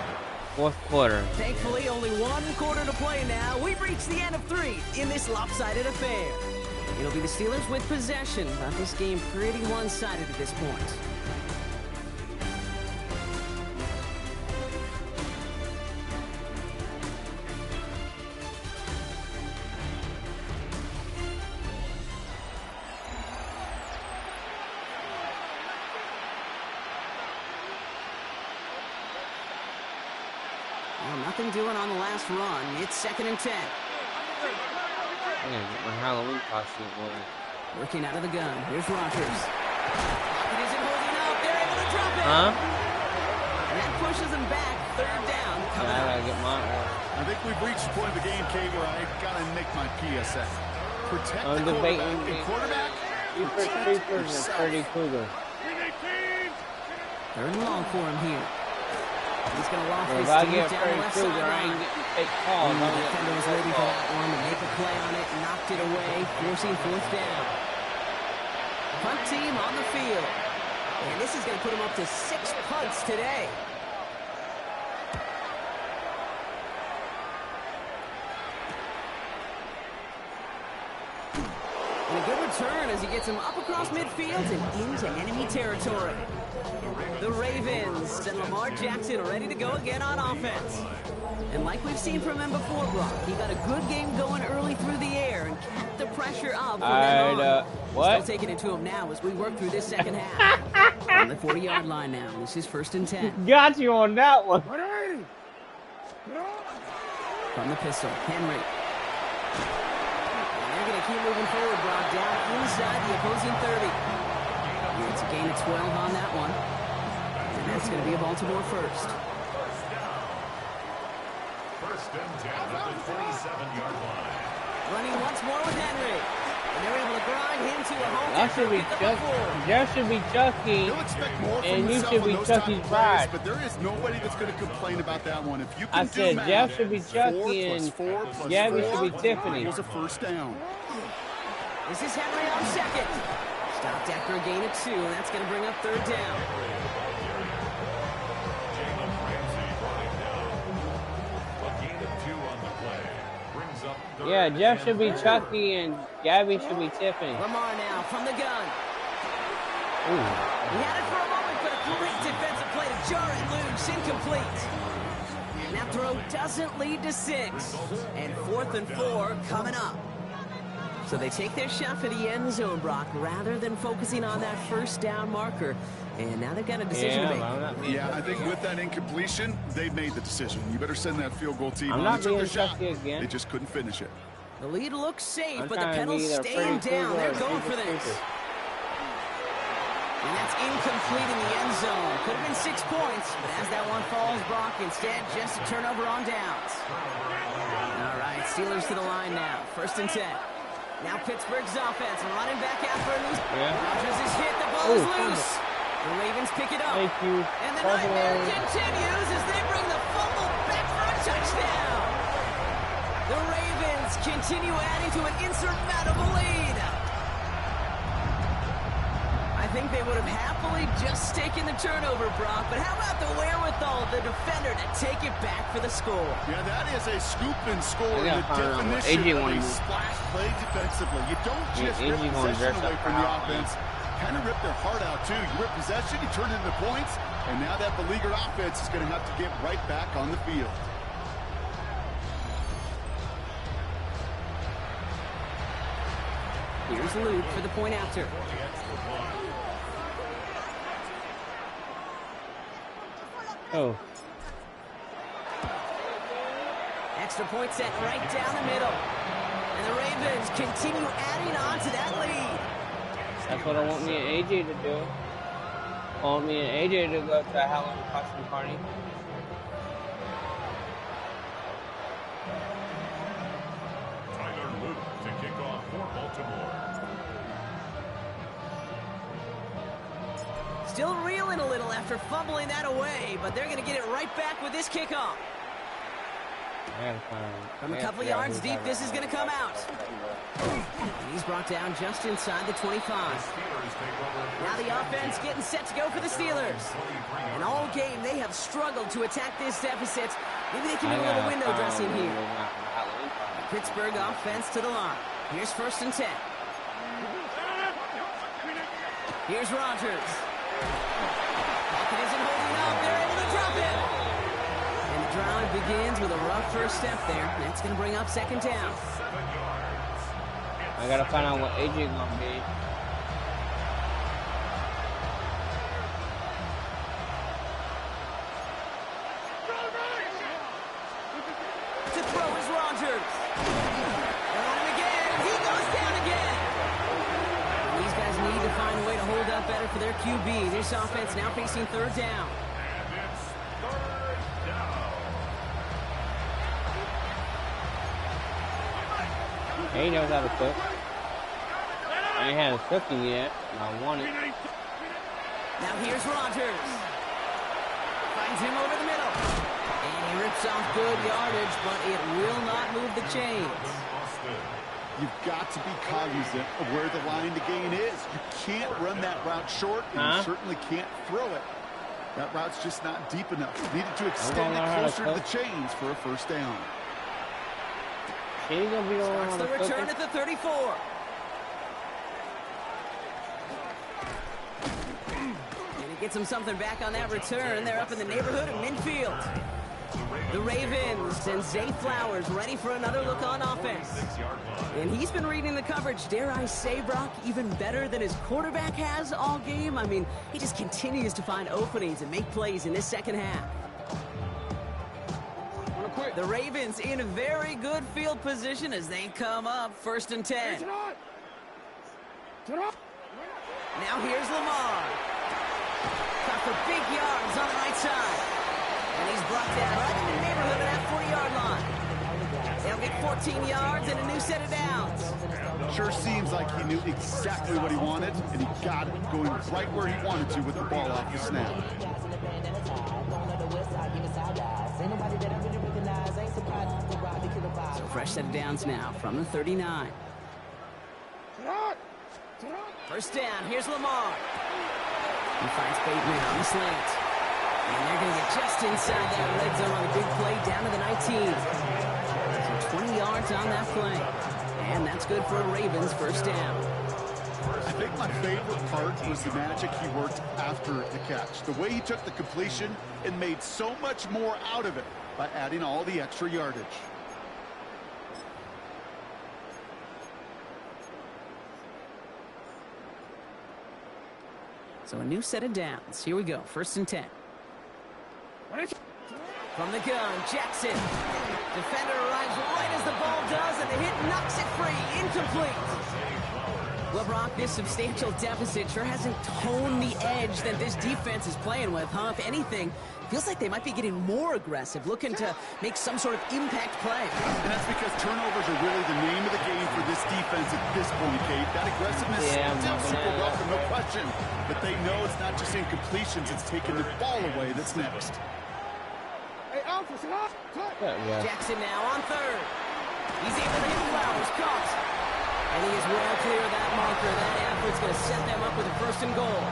[SPEAKER 5] 4th quarter.
[SPEAKER 2] Thankfully, only 1 quarter to play now. We've reached the end of 3 in this lopsided affair. It'll be the Steelers with possession, but this game pretty one-sided at this point. Well, nothing doing on the last run. It's 2nd and 10.
[SPEAKER 5] I'm gonna get my Halloween costume on.
[SPEAKER 2] Working out of the gun. Here's Rodgers. It isn't holding up. They're able to drop it.
[SPEAKER 5] Huh?
[SPEAKER 2] And that pushes them back. 3rd down. Coming
[SPEAKER 5] I
[SPEAKER 2] up.
[SPEAKER 5] gotta get my
[SPEAKER 4] I think we've reached the point of the game, Kate, where I gotta make my PSA. Protect
[SPEAKER 5] I'm
[SPEAKER 4] the
[SPEAKER 5] debating
[SPEAKER 4] quarterback. And quarterback,
[SPEAKER 5] Super Creepers and Freddy Krueger.
[SPEAKER 2] 3rd and long for him here. He's going to loft
[SPEAKER 5] Well,
[SPEAKER 2] this
[SPEAKER 5] if I
[SPEAKER 2] deep
[SPEAKER 5] get
[SPEAKER 2] down the
[SPEAKER 5] Freddy
[SPEAKER 2] left
[SPEAKER 5] Krueger, I
[SPEAKER 2] sideline.
[SPEAKER 5] ain't getting fake calls.
[SPEAKER 2] And the
[SPEAKER 5] I'm getting
[SPEAKER 2] defender was
[SPEAKER 5] fake
[SPEAKER 2] waiting for
[SPEAKER 5] calls.
[SPEAKER 2] that one to make a play on it, knocked it away, forcing 4th down. Punt team on the field. And this is going to put him up to 6 punts today. And a good return as he gets him up across midfield and into enemy territory. The Ravens and Lamar Jackson ready to go again on offense. And like we've seen from him before, Brock, he got a good game going early through the air and kept the pressure up from then on.
[SPEAKER 5] What?
[SPEAKER 2] Still taking it to him now as we work through this second half. On the 40-yard line now. This is 1st and 10.
[SPEAKER 5] Got you on that one.
[SPEAKER 2] From the pistol, Henry. And they're going to keep moving forward, Brock, down inside the opposing 30. And it's a gain of 12 on that one. And that's going to be a Baltimore first.
[SPEAKER 7] First and 10 at the 27-yard line.
[SPEAKER 2] Running once more with Henry. And they're able to grind him to a home.
[SPEAKER 5] That should be Jeff should be Chucky,
[SPEAKER 4] he'll expect more from
[SPEAKER 5] and you
[SPEAKER 4] himself
[SPEAKER 5] should
[SPEAKER 4] on
[SPEAKER 5] be
[SPEAKER 4] those type
[SPEAKER 5] Chucky's
[SPEAKER 4] of plays,
[SPEAKER 5] bride.
[SPEAKER 4] but there is nobody that's going to complain about that one. If you can
[SPEAKER 5] I
[SPEAKER 4] do
[SPEAKER 5] said
[SPEAKER 4] math,
[SPEAKER 5] Jeff should be
[SPEAKER 4] 4
[SPEAKER 5] Chucky
[SPEAKER 4] plus
[SPEAKER 5] and
[SPEAKER 4] 4 plus
[SPEAKER 5] Gabby
[SPEAKER 4] 4
[SPEAKER 5] should be Tiffany.
[SPEAKER 4] equals a first down.
[SPEAKER 2] This is Henry on second. Stopped after a gain of 2, and that's going to bring up 3rd down.
[SPEAKER 7] Jalen Ramsey brought him down. A gain of 2 on the play. Brings up third
[SPEAKER 5] Yeah, Jeff should be
[SPEAKER 7] and 4.
[SPEAKER 5] Chucky and Gabby should be Tiffany.
[SPEAKER 2] Lamar now from the gun.
[SPEAKER 5] Ooh.
[SPEAKER 2] He had it for a moment, but a great defensive play to jar it loose. Incomplete. And that throw doesn't lead to 6. And 4th and 4 coming up. So they take their shot for the end zone, Brock, rather than focusing on that 1st down marker. And now they've got a decision to make.
[SPEAKER 5] I'm not being
[SPEAKER 4] Yeah, I think with that incompletion, they've made the decision. You better send that field goal team
[SPEAKER 5] I'm
[SPEAKER 4] on.
[SPEAKER 5] not
[SPEAKER 4] They took their
[SPEAKER 5] being
[SPEAKER 4] shot.
[SPEAKER 5] Chucky again.
[SPEAKER 4] They just couldn't finish it.
[SPEAKER 2] The lead looks safe,
[SPEAKER 5] I'm
[SPEAKER 2] but the
[SPEAKER 5] trying to
[SPEAKER 2] pedal's
[SPEAKER 5] be either
[SPEAKER 2] staying
[SPEAKER 5] Freddy
[SPEAKER 2] down.
[SPEAKER 5] Krueger
[SPEAKER 2] They're
[SPEAKER 5] or
[SPEAKER 2] going
[SPEAKER 5] Super
[SPEAKER 2] for this.
[SPEAKER 5] Creeper.
[SPEAKER 2] And that's incomplete in the end zone. Could have been 6 points, but as that one falls, Brock, instead just a turnover on downs. All right, Steelers to the line now. 1st and 10. Now Pittsburgh's offense running back after a loose.
[SPEAKER 5] Yeah.
[SPEAKER 2] Rodgers is hit. The ball is
[SPEAKER 5] Oh,
[SPEAKER 2] loose. The Ravens pick it up.
[SPEAKER 5] Thank you.
[SPEAKER 2] And the nightmare continues as they bring the fumble back for a touchdown. The Ravens Jets continue adding to an insurmountable lead. I think they would have happily just taken the turnover, Brock, but how about the wherewithal of the defender to take it back for the score?
[SPEAKER 4] Yeah, that is a scoop and score. The
[SPEAKER 5] AJ
[SPEAKER 4] definition of
[SPEAKER 5] won.
[SPEAKER 4] a splash play defensively. You don't just
[SPEAKER 5] AJ
[SPEAKER 4] rip
[SPEAKER 5] gonna
[SPEAKER 4] possession
[SPEAKER 5] dress
[SPEAKER 4] away
[SPEAKER 5] up
[SPEAKER 4] from the
[SPEAKER 5] out.
[SPEAKER 4] offense. Kind of rip their heart out, too. You rip possession, you turn it into points, and now that beleaguered offense is going to have to get right back on the field.
[SPEAKER 2] Here's Luke for the point after.
[SPEAKER 5] Oh.
[SPEAKER 2] Extra point set right down the middle. And the Ravens continue adding on to that lead.
[SPEAKER 5] That's what I want me and AJ to do. I want me and AJ to go to a Halloween costume party.
[SPEAKER 7] Tyler Luke to kick off for Baltimore.
[SPEAKER 2] Still reeling a little after fumbling that away, but they're going to get it right back with this kickoff. From a couple yards deep, this is going to come out. And he's brought down just inside the 25. Now the offense getting set to go for the Steelers. And all game, they have struggled to attack this deficit. Maybe they can do a little window dressing here. Pittsburgh offense to the line. Here's 1st and 10. Here's Rodgers. Pocket isn't holding up. They're able to drop it. And the drive begins with a rough first step there. That's going to bring up 2nd down.
[SPEAKER 5] I gotta find out what AJ gonna be.
[SPEAKER 2] To throw is Rodgers. They're on him again. He goes down again. And these guys need to find a way to hold up better for their QB. This offense now facing 3rd down.
[SPEAKER 7] And it's 3rd down.
[SPEAKER 5] He knows how to cook. I ain't had a cooking yet, and I want it.
[SPEAKER 2] Now here's Rodgers. Finds him over the middle. And he rips off good yardage, but it will not move the chains.
[SPEAKER 4] You've got to be cognizant of where the line to gain is. You can't run that route short, and you certainly can't throw it. That route's just not deep enough. You needed to extend it closer to the chains for a 1st down.
[SPEAKER 5] He's gonna be
[SPEAKER 2] Starts the return at the 34. And he gets him something back on that return. They're up in the neighborhood of midfield. The Ravens and Zay Flowers ready for another look on offense. And he's been reading the coverage, dare I say, Brock, even better than his quarterback has all game. I mean, he just continues to find openings and make plays in this 2nd half. The Ravens in very good field position as they come up 1st and 10. Now here's Lamar. Cut for big yards on the right side. And he's brought down right in the neighborhood of that 40-yard line. They'll get 14 yards and a new set of downs.
[SPEAKER 4] Sure seems like he knew exactly what he wanted, and he got it, going right where he wanted to with the ball off the snap.
[SPEAKER 2] So fresh set of downs now from the 39. 1st down, here's Lamar. He finds Bateman on the slant. And they're going to get just inside that red zone on a big play down to the 19. So 20 yards on that play. And that's good for a Ravens 1st down.
[SPEAKER 4] I think my favorite part was the magic he worked after the catch. The way he took the completion and made so much more out of it by adding all the extra yardage.
[SPEAKER 2] So a new set of downs. Here we go. 1st and 10. From the gun, Jackson. Defender arrives right as the ball does, and the hit knocks it free. Incomplete. Well, Brock, this substantial deficit sure hasn't toned the edge that this defense is playing with, huh? If anything, feels like they might be getting more aggressive, looking to make some sort of impact play.
[SPEAKER 4] And that's because turnovers are really the name of the game for this defense at this point, Kate. That aggressiveness is still super welcome, no question. But they know it's not just incompletions, it's taking the ball away that's next.
[SPEAKER 2] Jackson now on 3rd. He's able to hit Flowers, caught. And he is well clear of that marker. That effort's going to set them up with a 1st and goal.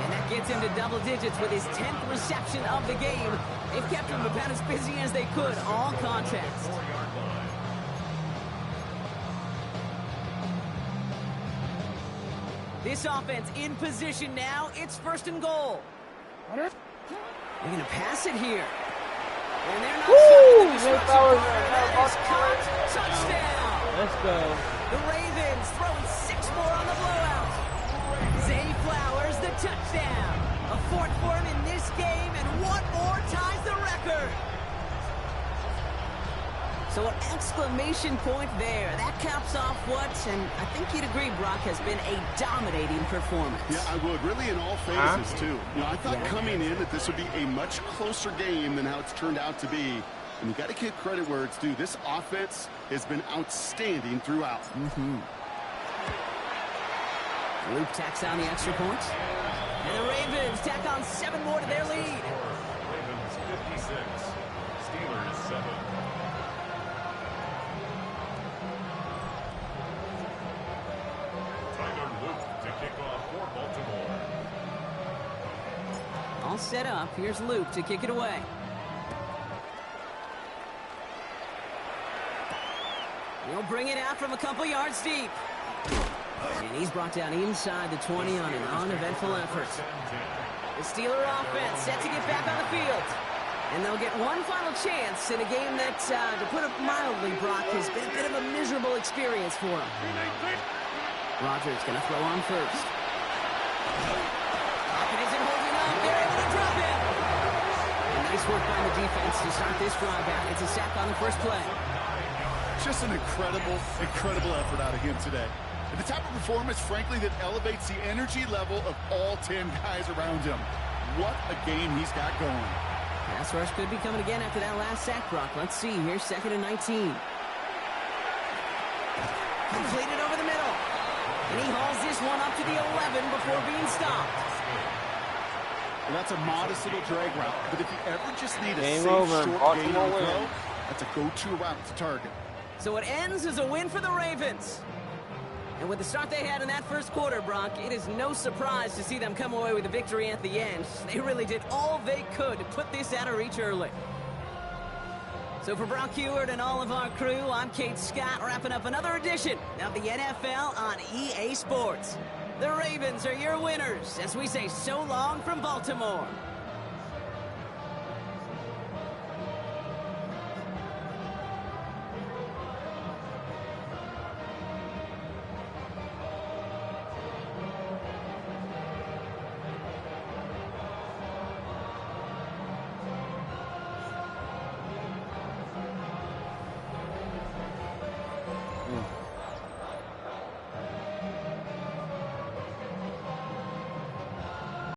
[SPEAKER 2] And that gets him to double digits with his 10th reception of the game. They've kept him about as busy as they could all contest. This offense in position now. It's 1st and goal. They're going to pass it here. And they're not stopping the disruption. That is caught. Touchdown.
[SPEAKER 5] Let's go.
[SPEAKER 2] The Ravens throwing 6 more on the blowout. Zay Flowers, the touchdown. A 4th for him in this game, and 1 more ties the record. So an exclamation point there. That caps off what, and I think you'd agree, Brock, has been a dominating performance.
[SPEAKER 4] Yeah, I would. Really in all phases, too. You know, I thought coming in that this would be a much closer game than how it's turned out to be. And you got to give credit where it's due. This offense has been outstanding throughout.
[SPEAKER 2] Luke tacks on the extra point. And the Ravens tack on 7 more to their lead.
[SPEAKER 7] Ravens 56, Steelers 7. Tyler Luke to kick off for Baltimore.
[SPEAKER 2] All set up. Here's Luke to kick it away. He'll bring it out from a couple yards deep. And he's brought down inside the 20 on an uneventful effort. The Steeler offense set to get back on the field. And they'll get one final chance in a game that, to put it mildly, Brock, has been a bit of a miserable experience for him. Rodgers going to throw on first. Pocket isn't holding up. They're able to drop it. And nice work by the defense to start this drive out. It's a sack on the first play.
[SPEAKER 4] Just an incredible effort out of him today. And the type of performance, frankly, that elevates the energy level of all 10 guys around him. What a game he's got going.
[SPEAKER 2] Pass rush could be coming again after that last sack, Brock. Let's see. Here's 2nd and 19. Completed over the middle. And he hauls this one up to the 11 before being stopped.
[SPEAKER 4] Well, that's a modest little drag route. But if you ever just need a
[SPEAKER 5] Game
[SPEAKER 4] safe,
[SPEAKER 5] over.
[SPEAKER 4] short gain
[SPEAKER 5] Baltimore
[SPEAKER 4] on the
[SPEAKER 5] wins.
[SPEAKER 4] throw, that's a go-to route to target.
[SPEAKER 2] So it ends as a win for the Ravens. And with the start they had in that first quarter, Brock, it is no surprise to see them come away with a victory at the end. They really did all they could to put this out of reach early. So for Brock Huard and all of our crew, I'm Kate Scott, wrapping up another edition of the NFL on EA Sports. The Ravens are your winners as we say so long from Baltimore.